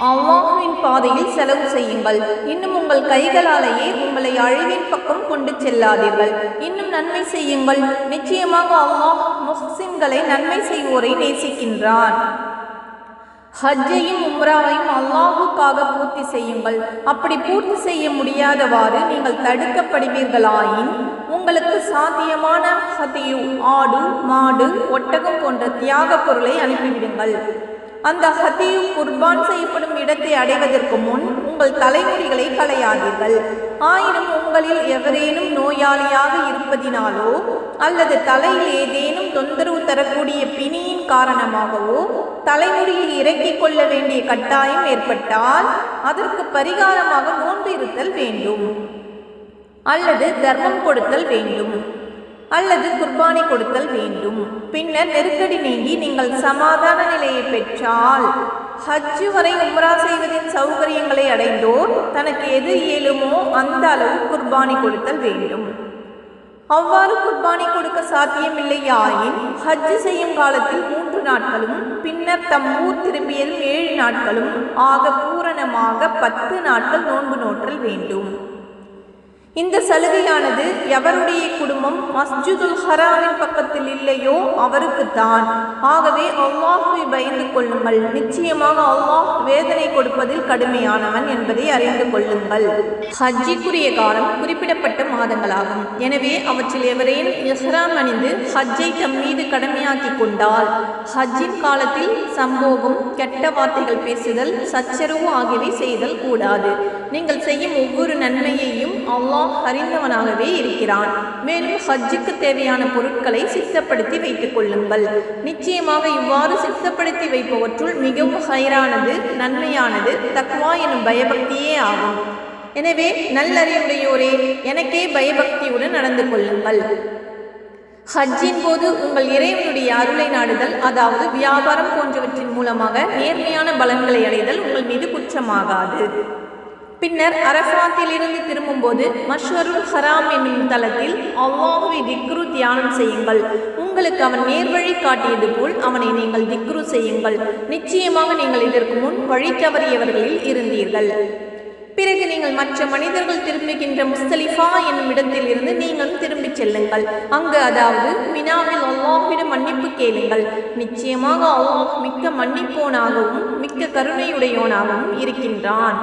அல்லாஹ்வின் பாதையில் செலவு செய்யுங்கள். இன்னும் உங்கள் கைகளாலேயே உங்களை அழிவின் பக்கம் கொண்டு செல்லாதீர்கள். இன்னும் நன்மை செய்யுங்கள். நிச்சயமாக அல்லாஹ் முஹ்சின்களை, நன்மை செய்வோரை நேசிக்கின்றான். ஹஜ்ஜையும் உம்ராவையும் அல்லாஹுக்காக பூர்த்தி செய்யுங்கள். அப்படி பூர்த்தி செய்ய முடியாதவாறு நீங்கள் தடுக்கப்படுவீர்களாயின் உங்களுக்கு சாத்தியமான ஹதியு, ஆடு, மாடு, ஒட்டகம் போன்ற தியாக பொருளை அனுப்பிவிடுங்கள். அந்த ஹதியு குர்பான் செய்யப்படும் இடத்தை அடைவதற்கு முன் உங்கள் தலைமுடிகளை களையாதீர்கள். ஆயினும் உங்களில் எவரேனும் நோயாளியாக இருப்பதினாலோ அல்லது தலையில் ஏதேனும் தொந்தரவு தரக்கூடிய பிணியின் காரணமாகவோ தலைமுடியை இறக்கிக் கொள்ள வேண்டிய கட்டாயம் ஏற்பட்டால் அதற்கு பரிகாரமாக நோன்பு இருத்தல் வேண்டும், அல்லது தர்மம் கொடுத்தல் வேண்டும், அல்லது குர்பானி கொடுத்தல் வேண்டும். பின்னர் நெருக்கடி நீங்கி நீங்கள் சமாதான நிலையை பெற்றால் ஹஜ்ஜு வரை உம்ரா செய்வதின் சௌகரியங்களை அடைந்தோர் தனக்கு எது இயலுமோ அந்த அளவு குர்பானி கொடுத்தல் வேண்டும். அவ்வாறு குர்பானி கொடுக்க சாத்தியமில்லையாயின் ஹஜ்ஜு செய்யும் காலத்தில் 3 நாட்களும் பின்னர் தம் ஊர் திரும்பியதும் 7 நாட்களும் ஆக பூரணமாக 10 நாட்கள் நோன்பு நோற்றல் வேண்டும். இந்த சலுகையானது எவருடைய குடும்பம் மஸ்ஜிதுல் ஹராமின் பக்கத்தில் இல்லையோ அவருக்குத்தான். ஆகவே அல்லாஹ்வை பயந்து கொள்ளுங்கள். நிச்சயமாக அல்லாஹ் வேதனை கொடுப்பதில் கடுமையானவன் என்பதை அறிந்து கொள்ளுங்கள். ஹஜ்ஜிக்குரிய காலம் குறிப்பிடப்பட்ட மாதங்களாகும். எனவே அவற்றில் எவரேனும் இஹ்ராம் அணிந்து ஹஜ்ஜை தம் மீது கடமையாக்கி கொண்டால் ஹஜ்ஜின் காலத்தில் சம்போகம், கெட்ட வார்த்தைகள் பேசுதல், சச்சரவு ஆகியவை செய்தல் கூடாது. நீங்கள் செய்யும் ஒவ்வொரு நன்மையையும் அல்லாஹ் அறிந்தவனாகவே இருக்கிறான். மேலும் ஹஜ்ஜுக்கு தேவையான பொருட்களை சித்தப்படுத்தி வைத்துக் கொள்ளுங்கள். நிச்சயமாக இவ்வாறு சித்தப்படுத்தி வைப்பவற்றுள் மிகவும் ஹைரானது, நன்மையானது தக்வா எனும் பயபக்தியே ஆகும். எனவே நல்லறிவுடையோரே, எனக்கே பயபக்தியுடன் நடந்து கொள்ளுங்கள். ஹஜ்ஜின் போது உங்கள் இறைவனுடைய அருளை நாடுதல், அதாவது வியாபாரம் போன்றவற்றின் மூலமாக நேர்மையான பலன்களை அடைதல் உங்கள் மீது குற்றமாகாது. பின்னர் அரஃபாத்தில் இருந்து திரும்பும்போது மஷ்அருல் ஹராம் என்னும் தலத்தில் அல்லாஹ்வை திக்ரு தியானம் செய்யுங்கள். உங்களுக்கு அவன் நேர்வழி காட்டியது போல் அவனை நீங்கள் திக்ரு செய்யுங்கள். நிச்சயமாக நீங்கள் இதற்கு முன் வழி தவறியவர்களில் இருந்தீர்கள். பிறகு நீங்கள் மற்ற மனிதர்கள் திரும்புகின்ற முஸ்தலிஃபா என்னும் இடத்தில் இருந்து நீங்களும் திரும்பிச் செல்லுங்கள். அங்கு, அதாவது மினாவில் அல்லாஹ்விடம் மன்னிப்பு கேளுங்கள். நிச்சயமாக அல்லாஹ் மிக்க மன்னிப்போனாகவும் மிக்க கருணையுடையோனாகவும் இருக்கின்றான்.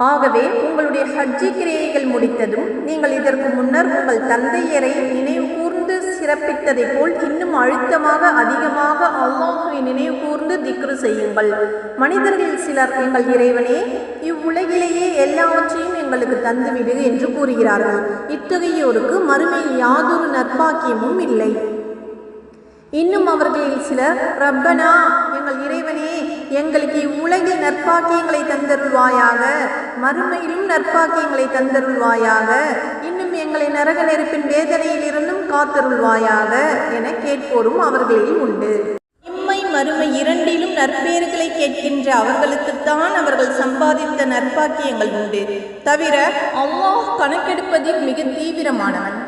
ஆகவே உங்களுடைய ஹஜ்ஜி கிரியைகள் முடித்ததும் நீங்கள் இதற்கு முன்னர் உங்கள் தந்தையரை நினைவு கூர்ந்து சிறப்பித்ததை போல் இன்னும் அழுத்தமாக அதிகமாக அல்லாஹ்வை நினைவு கூர்ந்து திக்ரு செய்யுங்கள். மனிதர்களில் சிலர் எங்கள் இறைவனே, இவ்வுலகிலேயே எல்லாவற்றையும் எங்களுக்கு தந்துவிடு என்று கூறுகிறார்கள். இத்தகையோருக்கு மறுமையில் யாதொரு நற்பாக்கியமும் இல்லை. இன்னும் அவர்களில் சிலர், ரப்பனா, எங்கள் இறைவனே, எங்களுக்கு இவ்வுலகில் நற்பாக்கியங்களை தந்தருள்வாயாக, மறுமையிலும் நற்பாக்கியங்களை தந்தருள்வாயாக, இன்னும் எங்களை நரக நெருப்பின் வேதனையில் இருந்தும் காத்தருள்வாயாக என கேட்போரும் அவர்களில் உண்டு. இம்மை மறுமை இரண்டிலும் நற்பேறுகளை கேட்கின்ற அவர்களுக்குத்தான் அவர்கள் சம்பாதித்த நற்பாக்கியங்கள் உண்டு. தவிர அல்லாஹ் கணக்கெடுப்பதில் மிக தீவிரமானவன்.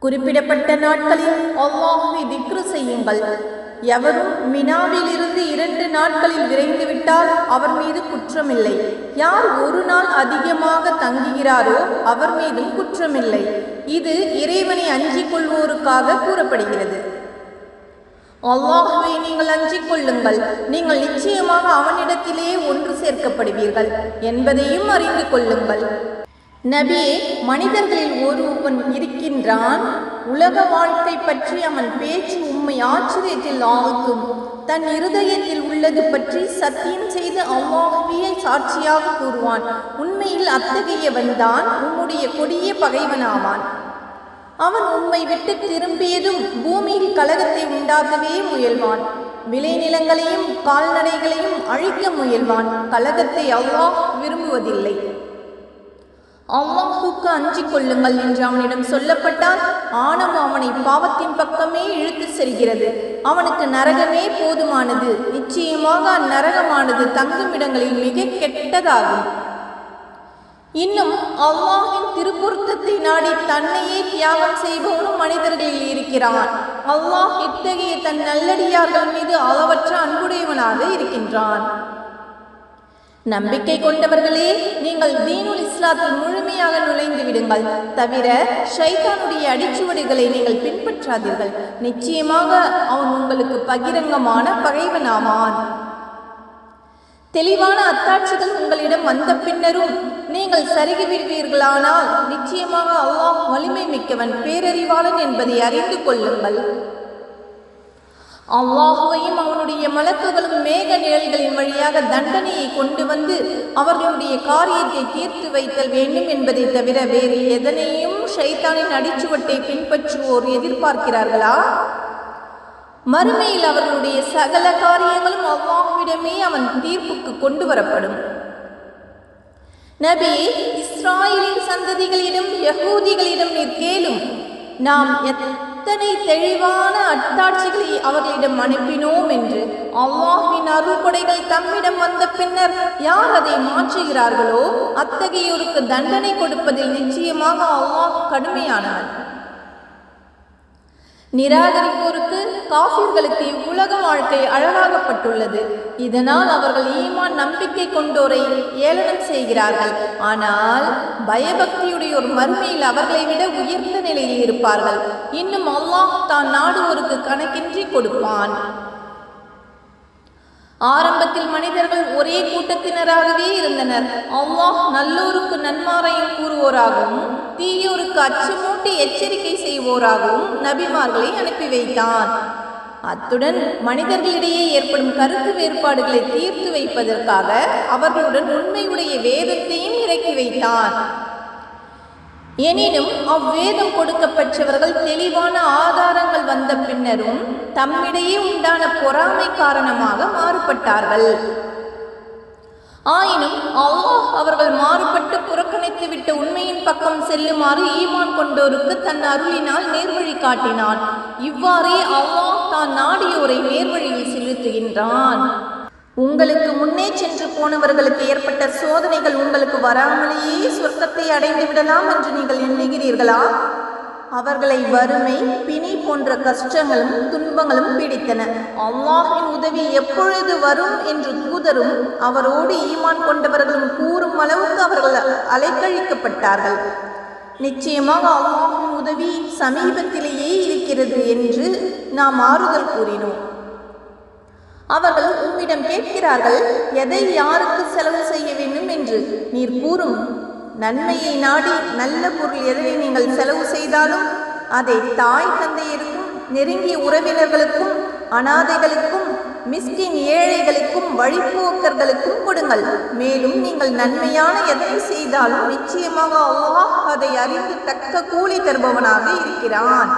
குறிப்பிடப்பட்ட நாட்களில் அல்லாஹ்வை திக்ரு செய்யுங்கள். எவரும் மினாவில் இருந்து 2 நாட்களில் விரைந்து விட்டால் அவர் மீது குற்றமில்லை. யார் 1 நாள் அதிகமாக தங்குகிறாரோ அவர் மீதும் குற்றமில்லை. இது இறைவனை அஞ்சிக் கொள்வோருக்காக கூறப்படுகிறது. அல்லாஹ்வை நீங்கள் அஞ்சிக் கொள்ளுங்கள். நீங்கள் நிச்சயமாக அவனிடத்திலே ஒன்று சேர்க்கப்படுவீர்கள் என்பதையும் அறிந்து கொள்ளுங்கள். நபியே, மனிதர்களில் ஒருவன் இருக்கின்றான். உலக வாழ்க்கை பற்றி அவன் பேச்சு உம்மை ஆச்சரியத்தில் ஆழ்த்தும். தன் இருதயத்தில் உள்ளது பற்றி சத்தியம் செய்து அல்லாஹ்வையே சாட்சியாக கூறுவான். உண்மையில் அத்தகையவன்தான் உம்முடைய கொடிய பகைவனாவான். அவன் உம்மை விட்டு திரும்பியதும் பூமியில் கலகத்தை உண்டாக்கவே முயல்வான். விளைநிலங்களையும் கால்நடைகளையும் அழிக்க முயல்வான். கலகத்தை அல்லாஹ் விரும்புவதில்லை. அல்லாஹுக்கு அஞ்சிக் கொள்ளுங்கள் என்று அவனிடம் சொல்லப்பட்டால் ஆணவம் அவனை பாவத்தின் பக்கமே இழுத்து செல்கிறது. அவனுக்கு நரகமே போதுமானது. நிச்சயமாக அந்நரகமானது தங்கும் இடங்களில் மிக கெட்டதாகும். இன்னும் அல்லாஹின் திருப்பொருத்தத்தை நாடி தன்னையே தியாகம் செய்பவனும் மனிதர்களில் இருக்கிறான். அல்லாஹ் இத்தகைய தன் நல்லடியார்கள் மீது அளவற்ற அன்புடையவனாக இருக்கின்றான். நம்பிக்கை கொண்டவர்களே, நீங்கள் தீனுல் இஸ்லாத்தில் முழுமையாக நுழைந்து விடுங்கள். தவிர ஷைத்தானுடைய அடிச்சுவடுகளை நீங்கள் பின்பற்றாதீர்கள். நிச்சயமாக அவன் உங்களுக்கு பகிரங்கமான பகைவனாவான். தெளிவான அத்தாட்சிகள் உங்களிடம் வந்த பின்னரும் நீங்கள் சருகி விடுவீர்களானால் நிச்சயமாக அல்லாஹ் வலிமை மிக்கவன், பேரறிவாளன் என்பதை அறிந்து கொள்ளுங்கள். அல்லாஹுவையும் அவனுடைய மலக்குகளும் மேக நிழல்களின் வழியாக தண்டனையை கொண்டு வந்து அவர்களுடைய காரியத்தை தீர்த்து வைத்தல் வேண்டும் என்பதை தவிர வேறு எதனையும் ஷைத்தானின் அடிச்சுவட்டை பின்பற்றுவோர் எதிர்பார்க்கிறார்களா? மறுமையில் அவர்களுடைய சகல காரியங்களும் அல்லாஹ்விடமே அவன் தீர்ப்புக்கு கொண்டு வரப்படும். நபியே, இஸ்ராயேலின் சந்ததிகளிடம் யகூதிகளிடம் நீர் கேளும், நாம் எத்தனை தெளிவான அத்தாட்சிகளை அவர்களிடம் அனுப்பினோம் என்று. அல்லாஹ்வின் அருள்கொடைகள் தம்மிடம் வந்த பின்னர் யார் அதை மாற்றுகிறார்களோ அத்தகையோருக்கு தண்டனை கொடுப்பதில் நிச்சயமாக அல்லாஹ் கடுமையானவன். நிராகரிப்போருக்கு காஃபிர்களுக்கு இவ்வுலக வாழ்க்கை அழகாகப்பட்டுள்ளது. இதனால் அவர்கள் ஈமான் நம்பிக்கை கொண்டோரை ஏளனம் செய்கிறார்கள். ஆனால் பயபக்தியுடைய ஒரு மறுமையில் அவர்களை விட உயர்ந்த நிலையில் இருப்பார்கள். இன்னும் அல்லாஹ் தான் நாடுவோருக்கு கணக்கின்றி கொடுப்பான். ஆரம்பத்தில் மனிதர்கள் ஒரே கூட்டத்தினராகவே இருந்தனர். அல்லாஹ் நல்லோருக்கு நன்மாரையும் கூறுவோராகவும் தீயோருக்கு அச்சமூட்டி எச்சரிக்கை செய்வோராகவும் நபிமார்களை அனுப்பி வைத்தான். அத்துடன் மனிதர்களிடையே ஏற்படும் கருத்து வேறுபாடுகளை தீர்த்து வைப்பதற்காக அவர்களுடன் உண்மையுடைய வேதத்தையும் இறக்கி வைத்தான். எனினும் அவ்வேதம் கொடுக்கப்பட்டவர்கள் தெளிவான ஆதாரங்கள் வந்த பின்னரும் தம்மிடையே உண்டான பொறாமை காரணமாக மாறுபட்டார்கள். ஆயினும் அல்லாஹ் அவர்கள் மாறுபட்டு புறக்கணித்து விட்ட உண்மையின் பக்கம் செல்லுமாறு ஈமான் கொண்டோருக்கு தன் அருளினால் நேர்வழி காட்டினான். இவ்வாறே அல்லாஹ் தான் நாடியோரை நேர்வழியில் செலுத்துகின்றான். உங்களுக்கு முன்னே சென்று போனவர்களுக்கு ஏற்பட்ட சோதனைகள் உங்களுக்கு வராமலேயே சொர்க்கத்தை அடைந்து விடலாம் என்று நீங்கள் எண்ணுகிறீர்களா? அவர்களை வறுமை, பிணி போன்ற கஷ்டங்களும் துன்பங்களும் பீடித்தன. அல்லாஹின் உதவி எப்பொழுது வரும் என்று தூதரும் அவரோடு ஈமான் கொண்டவர்களும் கூறும் அளவுக்கு அவர்கள் அலைக்கழிக்கப்பட்டார்கள். நிச்சயமாக அல்லாஹின் உதவி சமீபத்திலேயே இருக்கிறது என்று நாம் ஆறுதல் கூறினோம். அவர்கள் உம்மிடம் கேட்கிறார்கள், எதை யாருக்கு செலவு செய்ய வேண்டும் என்று. நீர் கூறும், நன்மையை நாடி நல்ல பொருள் எதை நீங்கள் செலவு செய்தாலும் அதை தாய் தந்தையருக்கும் நெருங்கிய உறவினர்களுக்கும் அனாதைகளுக்கும் மிஸ்கின் ஏழைகளுக்கும் வழிபோக்கர்களுக்கும் கொடுங்கள். மேலும் நீங்கள் நன்மையான எதை செய்தாலும் நிச்சயமாக அல்லாஹ் அதை அறிந்து தக்க கூலி தருபவனாக இருக்கிறான்.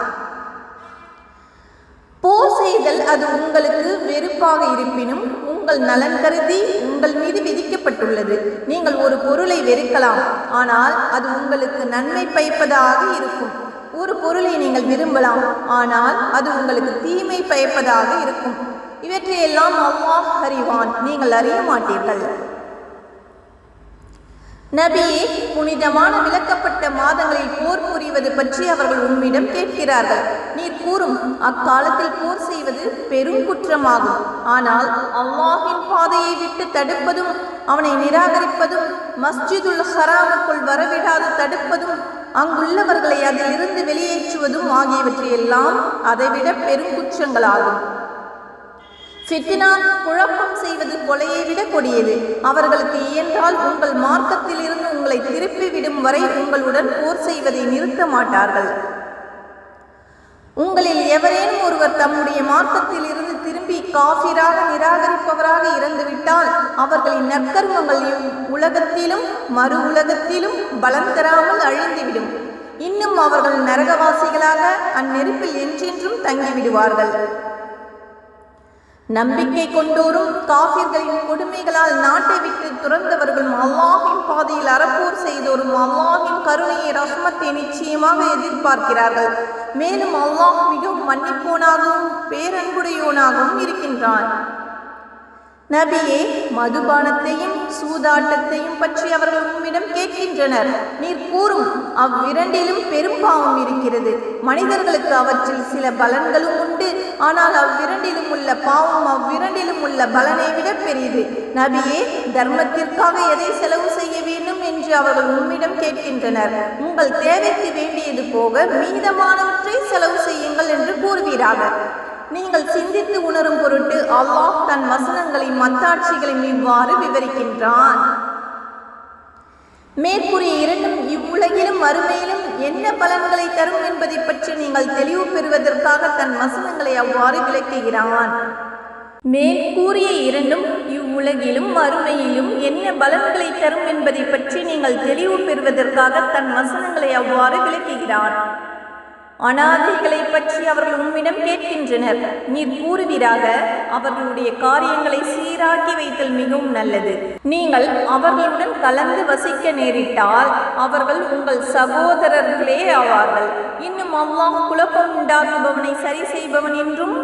போர் செய்தல் அது உங்களுக்கு வெறுப்பாக இருப்பினும் உங்கள் நலன் கருதி உங்கள் மீது விதிக்கப்பட்டுள்ளது. நீங்கள் ஒரு பொருளை வெறுக்கலாம், ஆனால் அது உங்களுக்கு நன்மை பயப்பதாக இருக்கும். ஒரு பொருளை நீங்கள் விரும்பலாம், ஆனால் அது உங்களுக்கு தீமை பயப்பதாக இருக்கும். இவற்றையெல்லாம் அல்லாஹ் அறிவான், நீங்கள் அறிய மாட்டீர்கள். நபியே, புனிதமான விலக்கப்பட்ட மாதங்களில் போர் புரிவது பற்றி அவர்கள் உம்மிடம் கேட்கிறார்கள். நீர் கூறும், அக்காலத்தில் போர் செய்வது பெரும் குற்றமாகும். ஆனால் அல்லாஹின் பாதையை விட்டு தடுப்பதும் அவனை நிராகரிப்பதும் மஸ்ஜிதுல் ஹராமுக்குள் வரவிடாது தடுப்பதும் அங்குள்ளவர்களை அதிலிருந்து வெளியேற்றுவதும் ஆகியவற்றையெல்லாம் அதைவிட பெரும் குற்றங்களாகும். ஃபித்னா, குழப்பம் செய்வது கொலையை விட கொடியது. அவர்களுக்கு இயன்றால் உங்கள் மார்க்கத்தில் இருந்து உங்களை திருப்பி விடும் வரை உங்களுடன் போர் செய்வதை நிறுத்த மாட்டார்கள். உங்களில் எவரேனும் ஒருவர் தம்முடைய மார்க்கத்தில் இருந்து திரும்பி காஃபிராக நிராகரிப்பவராக இறந்துவிட்டால் அவர்களின் நற்கர்மங்கள் உலகத்திலும் மறு உலகத்திலும் பலம் தராமல் அழிந்துவிடும். இன்னும் அவர்கள் நரகவாசிகளாக அந்நெருப்பில் என்றென்றும் தங்கிவிடுவார்கள். நம்பிக்கை கொண்டோரும் காஃபிர்களின் கொடுமைகளால் நாட்டை விட்டு துறந்தவர்களும் அல்லாஹின் பாதையில் அறப்போர் செய்தோரும் அல்லாஹின் கருணையை ரஹ்மத்தை நிச்சயமாக எதிர்பார்க்கிறார்கள். மேலும் அல்லாஹ் மிகவும் மன்னிப்போனாகவும் பேரன்புடையோனாகவும் இருக்கின்றான். நபியே, மதுபானத்தையும் சூதாட்டத்தையும் பற்றி அவர்கள் உம்மிடம் கேட்கின்றனர். நீர் கூறும், அவ்விரண்டிலும் பெரும் பாவம் இருக்கிறது. மனிதர்களுக்கு அவற்றில் சில பலன்களும் உண்டு, ஆனால் அவ்விரண்டிலும் உள்ள பாவம் அவ்விரண்டிலும் உள்ள பலனை விட பெரியது. நபியே, தர்மத்திற்காக எதை செலவு செய்ய வேண்டும் என்று அவர்கள் உம்மிடம் கேட்கின்றனர். உங்கள் தேவைக்கு வேண்டியது போக மீதமானவற்றை செலவு செய்யுங்கள் என்று கூறுவீராக. நீங்கள் சிந்தித்து உணரும் பொருட்டு அல்லாஹ் தன் வசனங்களின் மத்தாட்சிகளையும் இவ்வாறு விவரிக்கின்றான். மேற்கூறிய இரண்டும் இவ்வுலகிலும் மறுமையிலும் என்ன பலன்களை தரும் என்பதை பற்றி நீங்கள் தெளிவு பெறுவதற்காக தன் வசனங்களை அவ்வாறு விளக்குகிறான். மேற்கூறிய இரண்டும் இவ்வுலகிலும் மறுமையிலும் என்ன பலன்களை தரும் என்பதை பற்றி நீங்கள் தெளிவு பெறுவதற்காக தன் வசனங்களை அவ்வாறு விளக்குகிறான். அனாதைகளை பற்றி அவர்கள் உம்மிடம் கேட்கின்றனர். நீர் கூறுவீராக, அவர்களுடைய காரியங்களை சீராக்கி வைத்தல் மிகவும் நல்லது. நீங்கள் அவர்களுடன் கலந்து வசிக்க நேரிட்டால் அவர்கள் உங்கள் சகோதரர்களே ஆவார்கள். இன்னும் அல்லாஹ் குழப்பம் உண்டாக்குபவனை சரி செய்பவன் என்றும்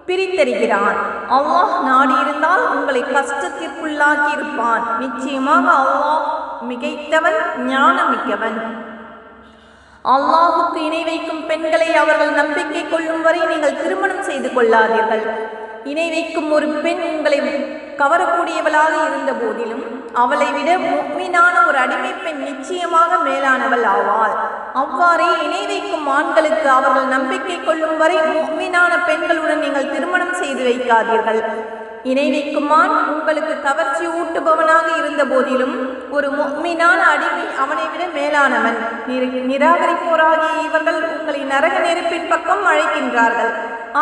பிரித்தறிகிறான். அல்லாஹ் நாடியிருந்தால் உங்களை கஷ்டத்திற்குள்ளாக்கி இருப்பான். நிச்சயமாக அல்லாஹ் மிகைத்தவன், ஞானமிக்கவன். அல்லாஹுக்கு இணை வைக்கும் பெண்களை அவர்கள் நம்பிக்கை கொள்ளும் வரை நீங்கள் திருமணம் செய்து கொள்ளாதீர்கள். இணை வைக்கும் ஒரு பெண் உங்களை கவரக்கூடியவளாக இருந்த போதிலும் அவளை விட முஃமினான ஒரு அடிமை பெண் நிச்சயமாக மேலானவள் ஆவாள். அவ்வாறே இணை வைக்கும் ஆண்களுக்கு அவர்கள் நம்பிக்கை கொள்ளும் வரை முஃமினான பெண்களுடன் நீங்கள் திருமணம் செய்து வைக்காதீர்கள். இணை வைக்கும் ஆண் உங்களுக்கு கவர்ச்சி ஊட்டுபவனாக இருந்த போதிலும் ஒரு முஃமினான அடிமை அவனை விட மேலானவன். நிராகரிப்போராகிய இவர்கள் உங்களை நரக நெருப்பின் பக்கம் அழைக்கின்றார்கள்.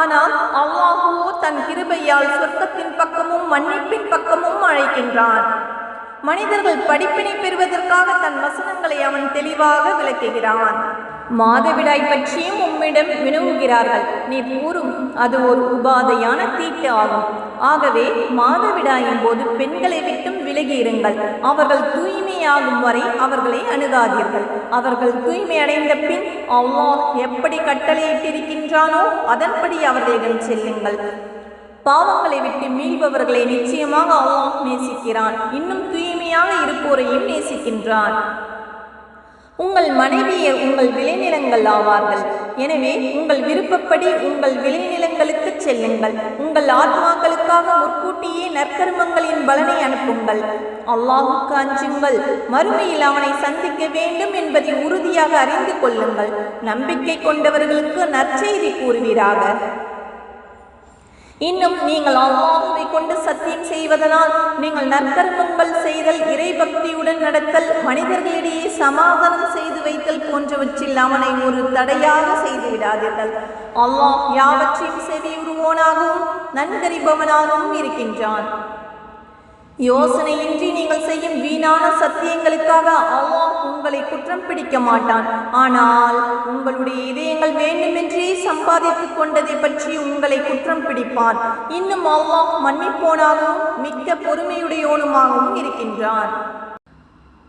ஆனால் அல்லாஹுவோ தன் கிருபையால் சொர்க்கத்தின் பக்கமும் மன்னிப்பின் பக்கமும் அழைக்கின்றான். மனிதர்கள் படிப்பினை பெறுவதற்காக தன் வசனங்களை அவன் தெளிவாக விளக்குகிறான். மாதவிடாய் பற்றியும் உம்மிடம் வினவுகிறார்கள். நீ கூறும், அது ஒரு உபாதையான தீட்டு ஆகும். ஆகவே மாதவிடாயின் போது பெண்களை விட்டும் விலகி இருங்கள். அவர்கள் தூய்மையாகும் வரை அவர்களை அணுகாதீர்கள். அவர்கள் தூய்மை அடைந்த பின் அல்லாஹ் எப்படி கட்டளையிட்டிருக்கின்றானோ அதன்படி அவர்களிடம் செல்லுங்கள். பாவங்களை விட்டு மீள்பவர்களை நிச்சயமாக அல்லாஹ் நேசிக்கிறான். இன்னும் தூய்மையாக இருப்போரையும் நேசிக்கின்றான். உங்கள் மனைவியர் உங்கள் விளைநிலங்கள் ஆவார்கள். எனவே உங்கள் விருப்பப்படி உங்கள் விளைநிலங்களுக்கு செல்லுங்கள். உங்கள் ஆத்மாக்களுக்காக முற்கூட்டியே நற்கர்மங்களின் பலனை அனுப்புங்கள். அல்லாஹுக்கு அஞ்சுங்கள். மறுமையில் அவனை சந்திக்க வேண்டும் என்பதை உறுதியாக அறிந்து கொள்ளுங்கள். நம்பிக்கை கொண்டவர்களுக்கு நற்செய்தி கூறுவீராக. இன்னும் நீங்கள் அல்லாஹ்வை கொண்டு சத்தியம் செய்வதனால் நீங்கள் நற்கர்மங்கள் செய்தல், இறைபக்தியுடன் நடத்தல், மனிதர்களிடையே சமாதானம் செய்து வைத்தல் போன்றவற்றில் அவனை ஒரு தடையாக செய்து விடாதீர்கள். அல்லாஹ் யாவற்றையும் செவியுறுவோனாகவும் நன்கறிபவனாகவும் இருக்கின்றான். யோசனையின்றி நீங்கள் செய்யும் வீணான சத்தியங்களுக்காக அல்லாஹ் உங்களை குற்றம் பிடிக்க மாட்டான். ஆனால் உங்களுடைய இதயங்கள் வேண்டுமென்றே சம்பாதித்துக் கொண்டதை பற்றி உங்களை குற்றம் பிடிப்பான். இன்னும் அல்லாஹ் மன்னிப்போனாகவும் மிக்க பொறுமையுடையோனுமாகவும் இருக்கின்றான்.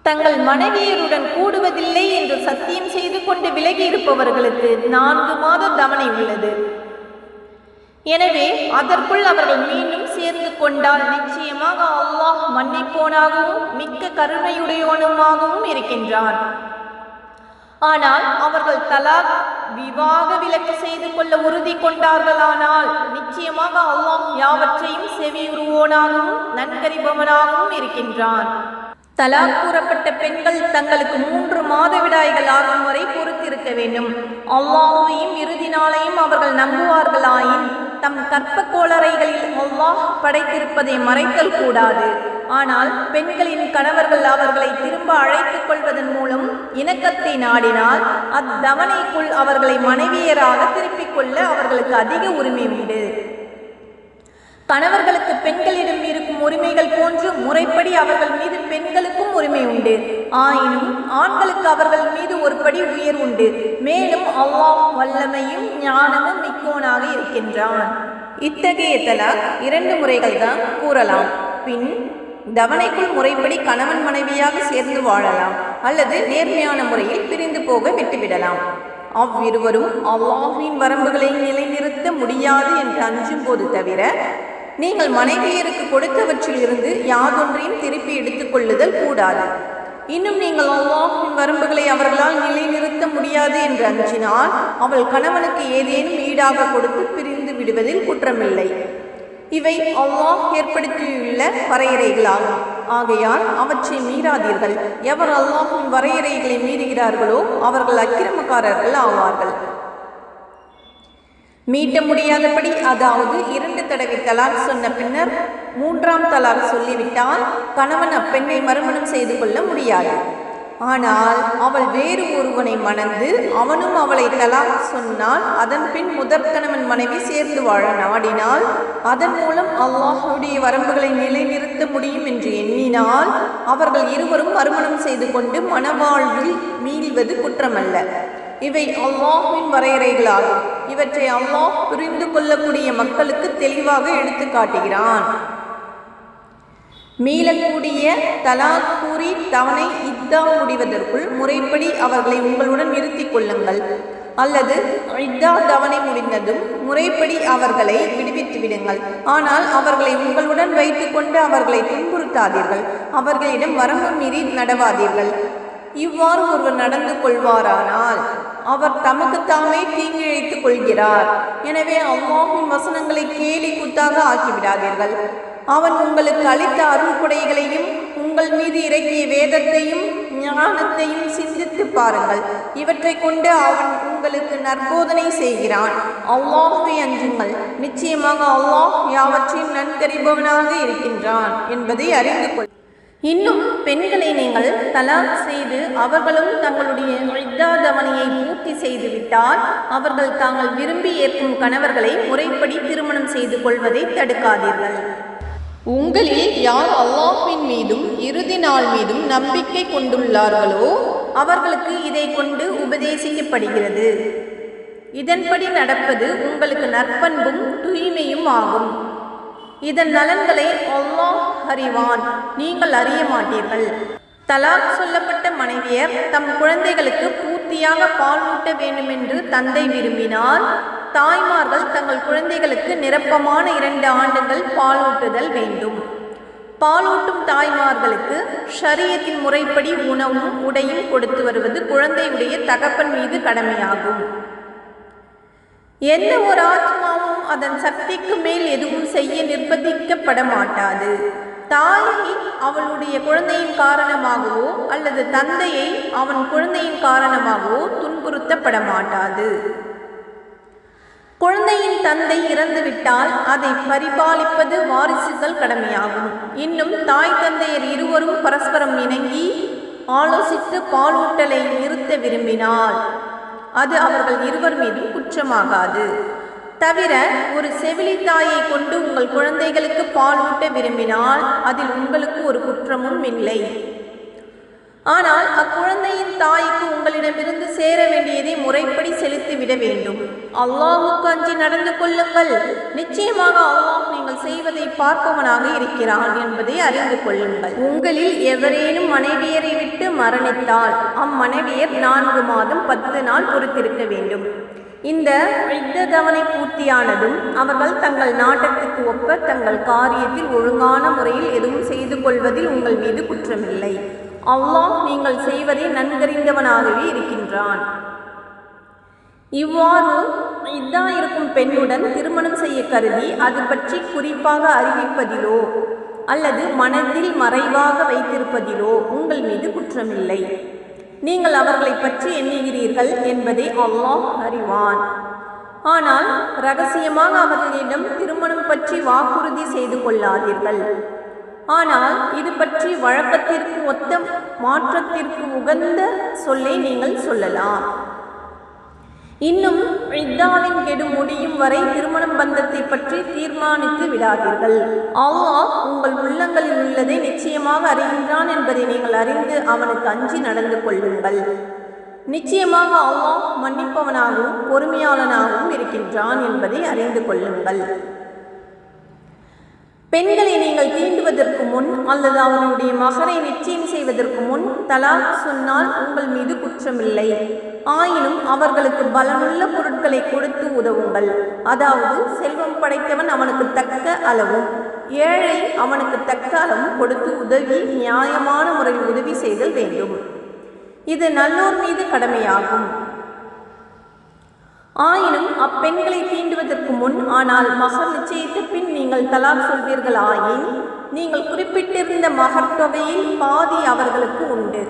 தங்கள் மனைவியருடன் கூடுவதில்லை என்று சத்தியம் செய்து கொண்டு விலகி இருப்பவர்களுக்கு 4 மாத தவணை உள்ளது. எனவே அதற்குள் அவர்கள் மீண்டும் சேர்ந்து கொண்டால் நிச்சயமாக அல்லாஹ் மன்னிப்போனாகவும் மிக்க கருணையுடையோனுமாகவும் இருக்கின்றான். ஆனால் அவர்கள் தலாக் விவாக விலக்கு செய்து கொள்ள உறுதி கொண்டார்களானால் நிச்சயமாக அல்லாஹ் யாவற்றையும் செவியுறுவோனாகவும் நன்கறிபவனாகவும் இருக்கின்றான். தலாக் கூறப்பட்ட பெண்கள் தங்களுக்கு 3 மாதவிடாய்கள் ஆகும் வரை பொறுத்திருக்க வேண்டும். அல்லாஹ்வையும் இறுதி நாளையும் அவர்கள் நம்புவார்களாயின் தம் கற்ப கோளறைகளில் அல்லாஹ் படைத்திருப்பதை மறைத்தல் கூடாது. ஆனால் பெண்களின் கணவர்கள் அவர்களை திரும்ப அழைத்துக் கொள்வதன் மூலம் இணக்கத்தை நாடினால் அத்தவணைக்குள் அவர்களை மனைவியராக திருப்பிக் கொள்ள அவர்களுக்கு அதிக உரிமை உண்டு. கணவர்களுக்கு பெண்களிடம் இருக்கும் உரிமைகள் போன்று முறைப்படி அவர்கள் மீது பெண்களுக்கும் உரிமை உண்டு. ஆயினும் ஆண்களுக்கு அவர்கள் மீது ஒரு படி உயர் உண்டு. மேலும் அல்லாஹ் வல்லமையும் ஞானமும் மிக்கோனாக இருக்கின்றான். இத்தகைய தலாக் 2 முறைகள் தான் கூறலாம். பின் தவணைக்குள் முறைப்படி கணவன் மனைவியாக சேர்ந்து வாழலாம் அல்லது நேர்மையான முறையில் பிரிந்து போக விட்டுவிடலாம். அவ்விருவரும் அல்லாஹ்வின் வரம்புகளை நிலைநிறுத்த முடியாது என்று அஞ்சும் போது தவிர நீங்கள் மனைவியருக்கு கொடுத்தவற்றில் இருந்து யாதொன்றையும் திருப்பி எடுத்துக் கொள்ளுதல் கூடாது. இன்னும் நீங்கள் அல்லாஹ்வின் வரம்புகளை அவர்களால் நிலைநிறுத்த முடியாது என்று அஞ்சினால் அவள் கணவனுக்கு ஏதேனும் ஈடாக கொடுத்து பிரிந்து விடுவதில் குற்றமில்லை. இவை அல்லாஹ் ஏற்படுத்தியுள்ள வரையறைகளாகும். ஆகையால் அவற்றை மீறாதீர்கள். எவர் அல்லாஹ்வின் வரையறைகளை மீறுகிறார்களோ அவர்கள் அக்கிரமக்காரர்கள் ஆவார்கள். மீட்ட முடியாதபடி, அதாவது 2 தடவை தலாக் சொன்ன பின்னர் 3ஆம் தலாக் சொல்லிவிட்டால் கணவன் அப்பெண்ணை மறுமணம் செய்து கொள்ள முடியாது. ஆனால் அவள் வேறு ஒருவனை மணந்து அவனும் அவளை தலாக் சொன்னால், அதன் பின் முதற்கணவன் மனைவி சேர்ந்து வாழ நாடினால், அதன் மூலம் அல்லாஹ்வுடைய வரம்புகளை நிலைநிறுத்த முடியும் என்று எண்ணினால், அவர்கள் இருவரும் மறுமணம் செய்து கொண்டு மணவாழ்வில் மீள்வது குற்றமல்ல. இவை அல்லாஹ்வின் வரையறைகளாகும். இவற்றை அல்லாஹ் புரிந்து கொள்ளக்கூடிய மக்களுக்கு தெளிவாக எடுத்து காட்டுகிறான். மீளக்கூடிய தலாக் கூறி தவணை இத்தா முடிவதற்குள் முறைப்படி அவர்களை உங்களுடன் நிறுத்திக் கொள்ளுங்கள். அல்லது இத்தா தவணை முடிந்ததும் முறைப்படி அவர்களை விடுவித்து விடுங்கள். ஆனால் அவர்களை உங்களுடன் வைத்துக்கொண்டு அவர்களை துன்புறுத்தாதீர்கள். அவர்களிடம் வரம்பு மீறி நடவாதீர்கள். இவ்வாறு ஒருவர் நடந்து கொள்வாரானால் அவர் தமக்குத்தாமே தீங்கிழைத்துக் கொள்கிறார். எனவே அல்லாஹ்வின் வசனங்களை கேலி கூத்தாக ஆக்கிவிடாதீர்கள். அவன் உங்களுக்கு அளித்த அருள் கொடைகளையும் உங்கள் மீது இறக்கிய வேதத்தையும் ஞானத்தையும் சிந்தித்து பாருங்கள். இவற்றை கொண்டு அவன் உங்களுக்கு நற்போதனை செய்கிறான். அல்லாஹ்வை அஞ்சுங்கள். நிச்சயமாக அல்லாஹ் யாவற்றையும் நன்கறிபவனாக இருக்கின்றான் என்பதை அறிந்து கொள். இன்னும் பெண்களை நீங்கள் தலாக் செய்து அவர்களும் தங்களுடைய இத்தா தவணையை பூர்த்தி செய்துவிட்டால் அவர்கள் தாங்கள் விரும்பி ஏற்கும் கணவர்களை முறைப்படி திருமணம் செய்து கொள்வதை தடுக்காதீர்கள். உங்களில் யார் அல்லாஹ்வின் மீதும் இறுதி நாள் மீதும் நம்பிக்கை கொண்டுள்ளார்களோ அவர்களுக்கு இதை கொண்டு உபதேசிக்கப்படுகிறது. இதன்படி நடப்பது உங்களுக்கு நற்பண்பும் தூய்மையும் ஆகும். இதன் நலன்களை அல்லாஹ் அறிவான், நீங்கள் அறிய மாட்டீர்கள். தலாக் சொல்லப்பட்ட மனைவியர் தம் குழந்தைகளுக்கு பூர்த்தியாக பால் ஊட்ட வேண்டுமென்று தந்தை விரும்பினால், தாய்மார்கள் தங்கள் குழந்தைகளுக்கு நிரப்பமான 2 ஆண்டுகள் பாலூட்டுதல் வேண்டும். பாலூட்டும் தாய்மார்களுக்கு ஷரியத்தின் முறைப்படி உணவும் உடையும் கொடுத்து வருவது குழந்தையுடைய தகப்பன் மீது கடமையாகும். எந்த ஒரு ஆத்மாவும் அதன் சக்திக்கு மேல் எதுவும் செய்ய நிர்பந்திக்கப்பட மாட்டாது. தாயை அவளுடைய குழந்தையின் காரணமாகவோ அல்லது தந்தையை அவன் குழந்தையின் காரணமாகவோ துன்புறுத்தப்பட மாட்டாது. குழந்தையின் தந்தை இறந்துவிட்டால் அதை பரிபாலிப்பது வாரிசுகள் கடமையாகும். இன்னும் தாய் தந்தையர் இருவரும் பரஸ்பரம் இணங்கி ஆலோசித்து பாலூட்டலை நிறுத்த விரும்பினால் அது அவர்கள் இருவர் மீதும் குற்றமாகாது. தவிர ஒரு செவிலி தாயை கொண்டு உங்கள் குழந்தைகளுக்கு பாலூட்ட விரும்பினால் அதில் உங்களுக்கு ஒரு குற்றமும் இல்லை. ஆனால் அக்குழந்தையின் தாய்க்கு உங்களிடமிருந்து சேர வேண்டியதை முறைப்படி செலுத்திவிட வேண்டும். அல்லாஹ்வுக்கு அஞ்சி நடந்து கொள்ளுங்கள். நிச்சயமாக அல்லாஹ் நீங்கள் செய்வதை பார்ப்பவனாக இருக்கிறான் என்பதை அறிந்து கொள்ளுங்கள். உங்களில் எவரேனும் மனைவியரை விட்டு மரணித்தால் அம்மனைவியர் 4 மாதம் 10 நாள் பொறுத்திருக்க வேண்டும். இந்த தவணை பூர்த்தியானதும் அவர்கள் தங்கள் நாட்டத்துக்கு ஒப்ப தங்கள் காரியத்தில் ஒழுங்கான முறையில் எதுவும் செய்து கொள்வதில் உங்கள் மீது குற்றமில்லை. அல்லாஹ் நீங்கள் செய்வதை நன்கறிந்தவனாகவே இருக்கின்றான். இவ்வாறு இருக்கும் பெண்ணுடன் திருமணம் செய்ய கருதி அது பற்றி குறிப்பாக அறிவிப்பதிலோ அல்லது மனதில் மறைவாக வைத்திருப்பதிலோ உங்கள் மீது குற்றமில்லை. நீங்கள் அவர்களை பற்றி எண்ணுகிறீர்கள் என்பதை அல்லாஹ் அறிவான். ஆனால் இரகசியமாக அவர்களிடம் திருமணம் பற்றி வாக்குறுதி செய்து கொள்ளாதீர்கள். ஆனால் இது பற்றி வழக்கத்திற்கு ஒத்த மாற்றத்திற்கு உகந்த சொல்லை நீங்கள் சொல்லலாம். இன்னும் இத்தாவின் கெடு முடியும் வரை திருமணம் பந்தத்தை பற்றி தீர்மானித்து விடாதீர்கள். அல்லாஹ் உங்கள் உள்ளங்களில் உள்ளதை நிச்சயமாக அறிகின்றான் என்பதை நீங்கள் அறிந்து அவனுக்கு அஞ்சி நடந்து கொள்ளுங்கள். நிச்சயமாக அல்லாஹ் மன்னிப்பவனாகவும் பொறுமையாளனாகவும் இருக்கின்றான் என்பதை அறிந்து கொள்ளுங்கள். பெண்களை நீங்கள் தீண்டுவதற்கு முன் அல்லது அவனுடைய மகரை நிச்சயம் செய்வதற்கு முன் தலாக் சொன்னால் உங்கள் மீது குற்றமில்லை. ஆயினும் அவர்களுக்கு பலனுள்ள பொருட்களை கொடுத்து உதவுங்கள். அதாவது செல்வம் படைத்தவன் அவனுக்கு தக்க அளவும் ஏழை அவனுக்கு தக்க அளவும் கொடுத்து உதவி நியாயமான முறையில் உதவி செய்தல் வேண்டும். இது நல்லோர் மீது கடமையாகும். ஆயினும் அப்பெண்களை தீண்டுவதற்கு முன் ஆனால் மகர் நிச்சயித்த பின் நீங்கள் தலாக் சொல்வீர்கள் ஆயின் நீங்கள் குறிப்பிட்டிருந்த மகர் தொகையில் பாதி அவர்களுக்கு உண்டு.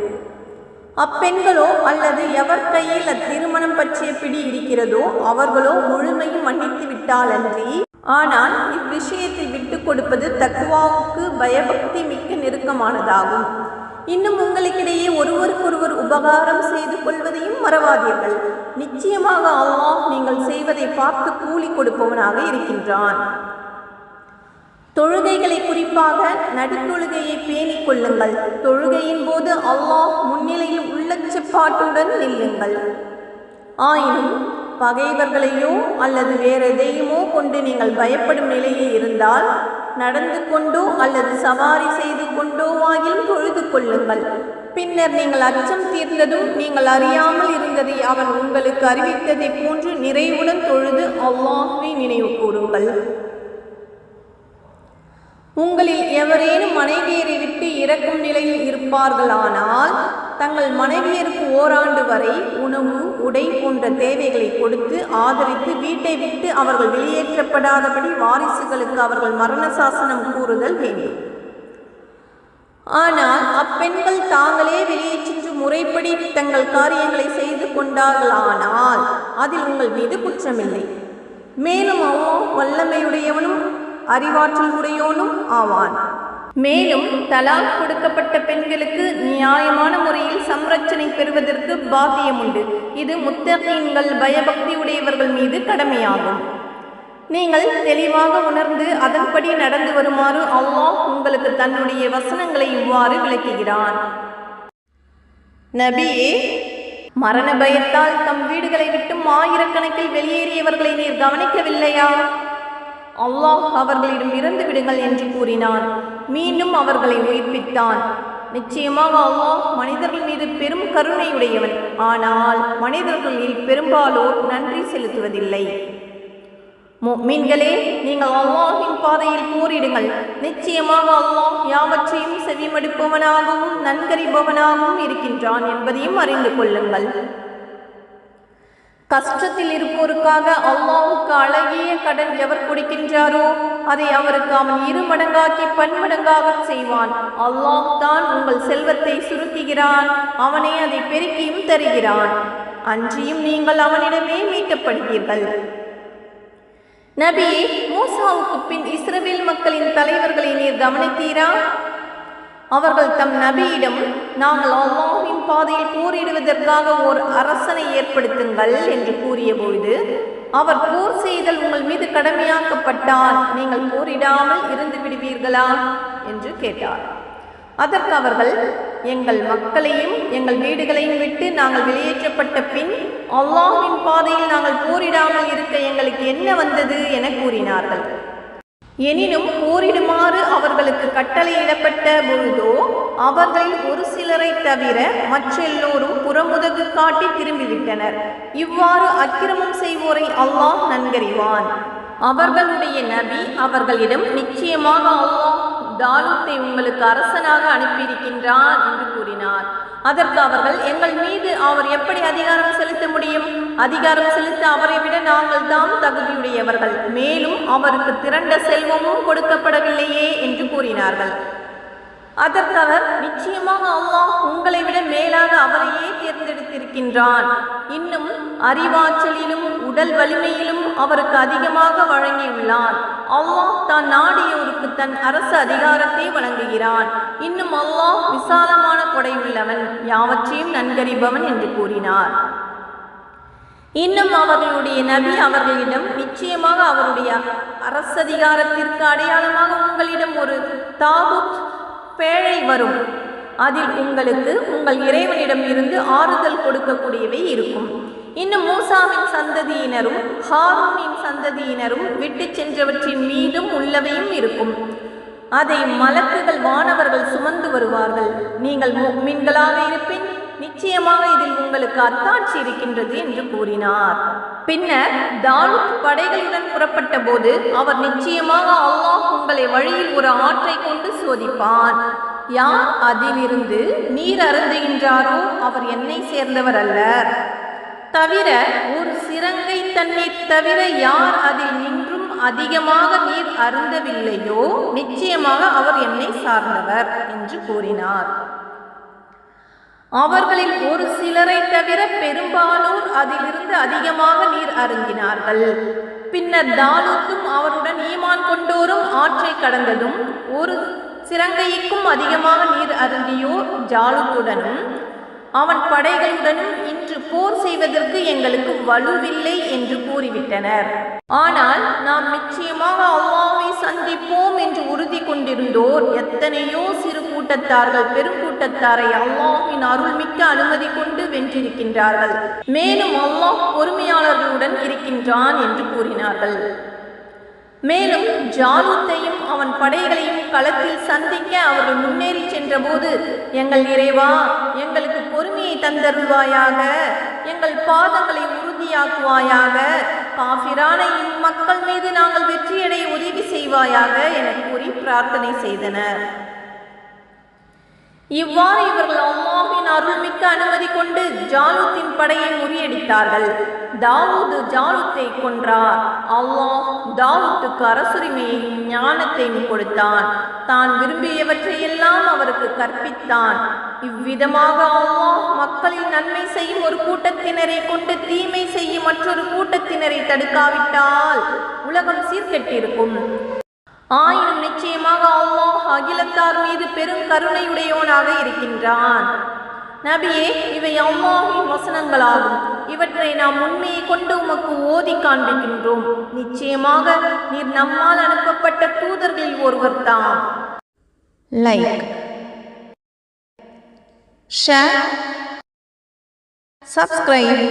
அப்பெண்களோ அல்லது எவர் கையில் அத்திருமணம் பற்றிய பிடி இருக்கிறதோ அவர்களோ முழுமையும் மன்னித்து விட்டாலன்றி, ஆனால் இவ்விஷயத்தை விட்டு கொடுப்பது தக்வாவுக்கு பயபக்தி மிக்க நெருக்கமானதாகும். இன்னும் உங்களுக்கிடையே ஒருவருக்கொருவர் உபகாரம் செய்து கொள்வதையும் மறவாதீர்கள். நிச்சயமாக அல்லாஹ் நீங்கள் செய்வதை பார்த்து கூலி கொடுப்பவனாக இருக்கின்றான். தொழுகைகளை குறிப்பாக நடுத்தொழுகையை பேணிக் கொள்ளுங்கள். தொழுகையின் போது அல்லாஹ் முன்னிலையில் உள்ளச்சப்பாட்டுடன் நில்லுங்கள். ஆயினும் பகைவர்களையோ அல்லது வேறு எதையுமோ கொண்டு நீங்கள் பயப்படும் நிலையில் இருந்தால் நடந்து கொண்டோ அல்லது சவாரி செய்து கொண்டோ ஆகிலும் தொழுது கொள்ளுங்கள். பின்னர் நீங்கள் அச்சம் தீர்ந்ததும் நீங்கள் அறியாமல் இருந்ததை அவன் உங்களுக்கு அறிவித்ததை போன்று நிறைவுடன் தொழுது அல்லாஹ்வை நினைவு கூறுங்கள். உங்களில் எவரேனும் மனைவியரை விட்டு இறக்கும் நிலையில் இருப்பார்களானால் தங்கள் மனைவியருக்கு ஓராண்டு வரை உணவு, உடை போன்ற தேவைகளை கொடுத்து ஆதரித்து வீட்டை விட்டு அவர்கள் வெளியேற்றப்படாதபடி வாரிசுகளுக்கு அவர்கள் மரண சாசனம் கூறுதல் வேண்டும். ஆனால் அப்பெண்கள் தாங்களே வெளியே சென்று முறைப்படி தங்கள் காரியங்களை செய்து கொண்டார்களானால் அதில் உங்கள் மீது குற்றமில்லை. மேலும் அல்லாஹ் வல்லமையுடையவனும் அறிவாற்றல் உடையோனும் ஆவான். மேலும் தலாக் கொடுக்கப்பட்ட பெண்களுக்கு நியாயமான முறையில் சம்ரட்சணை பெறுவதற்கு பாக்கியம் உண்டு. இது முத்தகீன்கள் பயபக்தி உடையவர்கள் மீது கடமையாகும். நீங்கள் தெளிவாக உணர்ந்து அதன்படி நடந்து வருமாறு அல்லாஹ் உங்களுக்கு தன்னுடைய வசனங்களை இவ்வாறு விளக்குகிறான். நபியே, மரண பயத்தால் தம் வீடுகளை விட்டும் ஆயிரக்கணக்கில் வெளியேறியவர்களை நீர் கவனிக்கவில்லையா? அல்லாஹ் அவர்களிடம் இறந்து விடுங்கள் என்று கூறினான். மீண்டும் அவர்களை உயிர்ப்பித்தான். நிச்சயமாக அல்லாஹ் மனிதர்கள் மீது பெரும் கருணையுடையவன். ஆனால் மனிதர்களில் பெரும்பாலோர் நன்றி செலுத்துவதில்லை. முஃமின்களே, நீங்கள் அல்லாஹ்வின் பாதையில் போரிடுங்கள். நிச்சயமாக அல்லாஹ் யாவற்றையும் செவிமடுப்பவனாகவும் நன்கறிபவனாகவும் இருக்கின்றான் என்பதையும் அறிந்து கொள்ளுங்கள். கஷ்டத்தில் இருப்போருக்காக அல்லாஹ்வுக்கு அழகிய கடன் எவர் கொடுக்கின்றாரோ அதை அவருக்கு அவன் 2 மடங்காக்கி பன்மடங்காக செய்வான். அல்லாஹ் தான் உங்கள் செல்வத்தை சுருக்குகிறான். அவனே அதை பெருக்கியும் தருகிறான். அன்றியும் நீங்கள் அவனிடமே மீட்கப்படுவீர்கள். நபியே, மூசாவுக்கு பின் இஸ்ரவேல் மக்களின் தலைவர்களை நீர் கவனித்தீரா? அவர்கள் தம் நபியிடம், நாங்கள் அல்லாஹ்வின் பாதையில் போரிடுவதற்காக ஓர் அரசனை ஏற்படுத்துங்கள் என்று கூறியபோது, அவர் போர் செய்தல் உங்கள் மீது கடமையாக்கப்பட்டால் நீங்கள் போரிடாமல் இருந்து விடுவீர்களா என்று கேட்டார். அதற்கு அவர்கள், எங்கள் மக்களையும் எங்கள் வீடுகளையும் விட்டு நாங்கள் வெளியேற்றப்பட்ட பின் அல்லாஹ்வின் பாதையில் நாங்கள் போரிடாமல் இருக்க எங்களுக்கு என்ன வந்தது என கூறினார்கள். எனினும் போரிடுமாறு அவர்களுக்கு கட்டளையிடப்பட்ட பொழுதோ அவர்களில் ஒரு சிலரை தவிர மற்றெல்லோரும் புறமுதுகு காட்டி திரும்பிவிட்டனர். இவ்வாறு அக்கிரமம் செய்வோரை அல்லாஹ் நன்கறிவான். அவர்களுடைய நபி அவர்களிடம், நிச்சயமாக அல்லாஹ் தாலூத்தை உங்களுக்கு அரசனாக அனுப்பியிருக்கின்றான் என்று கூறினார். அதற்கு அவர்கள், எங்கள் மீது அவர் எப்படி அதிகாரம் செலுத்த முடியும்? அதிகாரம் செலுத்த அவரை விட நாங்கள் தாம் தகுதியுடையவர்கள். மேலும் அவருக்கு திரண்ட செல்வமும் கொடுக்கப்படவில்லையே என்று கூறினார்கள். அதற்கு அவர், நிச்சயமாக அல்லாஹ் உங்களை விட மேலாக அவரையே தேர்ந்தெடுத்திருக்கின்றான். இன்னும் அறிவாற்றலிலும் உடல் வலிமையிலும் அவருக்கு அதிகமாக வழங்கியுள்ளான். அல்லாஹ் தான் நாடியோருக்கு தன் அரசு அதிகாரத்தை வழங்குகிறான். இன்னும் அல்லாஹ் விசாலமான கொடையுள்ளவன், யாவற்றையும் நன்கறிபவன் என்று கூறினார். இன்னும் அவர்களுடைய நபி அவர்களிடம், நிச்சயமாக அவருடைய அரசதிகாரத்திற்கு அடையாளமாக உங்களிடம் ஒரு தாபூத் பேழை வரும். அதில் உங்களுக்கு உங்கள் இறைவனிடம் இருந்து ஆறுதல் கொடுக்கக்கூடியவை இருக்கும். இன்னும் மூசாவின் சந்ததியினரும் ஹாரூனின் சந்ததியினரும் விட்டு சென்றவற்றின் மீதும் உள்ளவையும் இருக்கும். அதை மலக்குகள் வானவர்கள் சுமந்து வருவார்கள். நீங்கள் முஃமின்களாக இருப்பின் நிச்சயமாக இதில் உங்களுக்கு அத்தாட்சி இருக்கின்றது என்று கூறினார். பின்னர் தாலூத் படைகளுடன் புறப்பட்ட போது அவர், நிச்சயமாக அல்லாஹ் உங்களை வழியில் ஒரு ஆற்றை கொண்டு சோதிப்பான். யார் அதிலிருந்து நீர் அருந்துகின்றாரோ அவர் என்னை சேர்ந்தவர் அல்ல. தவிர ஒரு சிரங்கை தண்ணீர் தவிர யார் அதில் நின்றும் அதிகமாக நீர் அருந்தவில்லையோ நிச்சயமாக அவர் என்னை சார்ந்தவர் என்று கூறினார். அவர்களில் ஒரு சிலரை தவிர பெரும்பாலோர் அதிலிருந்து அதிகமாக நீர் அருந்தினார்கள். பின்னர் தாலூத்தும் அவருடன் ஈமான் கொண்டோரும் ஆற்றை கடந்ததும் ஒரு சிறங்கைக்கும் அதிகமாக நீர் அருந்தியோர் ஜாலுத்துடனும் அவன் படைகளுடனும் இன்று போர் செய்வதற்கு எங்களுக்கு வலுவில்லை என்று கூறிவிட்டனர். ஆனால் நாம் நிச்சயமாக அல்லாஹ்வை சந்திப்போம் என்று உறுதி கொண்டிருந்தோர் எத்தனையோ சிறு கூட்டத்தார்கள் பெருங்கூட்டத்தாரை அல்லாஹ்வின் அருள்மிக்க அனுமதி கொண்டு வென்றிருக்கின்றார்கள். மேலும் அல்லாஹ் பொறுமையாளர்களுடன் இருக்கின்றான் என்று கூறினார்கள். மேலும் ஜாலூத்தையும் அவன் படைகளையும் களத்தில் சந்திக்க அவர்கள் முன்னேறி சென்றபோது, எங்கள் இறைவா, எங்களுக்கு பொறுமையை தந்தருள்வாயாக, எங்கள் பாதங்களை உறுதியாக்குவாயாக, காஃபிரான இம்மக்கள் மீது நாங்கள் வெற்றியடைய உதவி செய்வாயாக என கூறி பிரார்த்தனை செய்தனர். இவ்வாறு இவர்கள் அல்லாஹ்வின் அருள்மிக்க அனுமதி கொண்டு ஜாலூத்தின் படையை முறியடித்தார்கள். தாவூது ஜாலூத்தை கொன்றார். அல்லாஹ் தாவூத்துக்கு அரசுரிமையையும் ஞானத்தையும் கொடுத்தான். தான் விரும்பியவற்றையெல்லாம் அவருக்கு கற்பித்தான். இவ்விதமாக அல்லாஹ் மக்களில் நன்மை செய்யும் ஒரு கூட்டத்தினரை கொண்டு தீமை செய்யும் மற்றொரு கூட்டத்தினரை தடுக்காவிட்டால் உலகம் சீர்கெட்டிருக்கும். ஆயினும் நிச்சயமாக அல்லாஹ் அகிலத்தார் மீது பெரும் கருணையுடையவனாக இருக்கின்றான். நபியே, இவை அல்லாஹ்வின் வசனங்களாகும். இவற்றை நாம் உண்மையை கொண்டு உமக்கு ஓதி காண்பிக்கின்றோம். நிச்சயமாக நீர் நம்மால் அனுப்பப்பட்ட தூதர்களில் ஒருவர் தாம். Like, share, subscribe.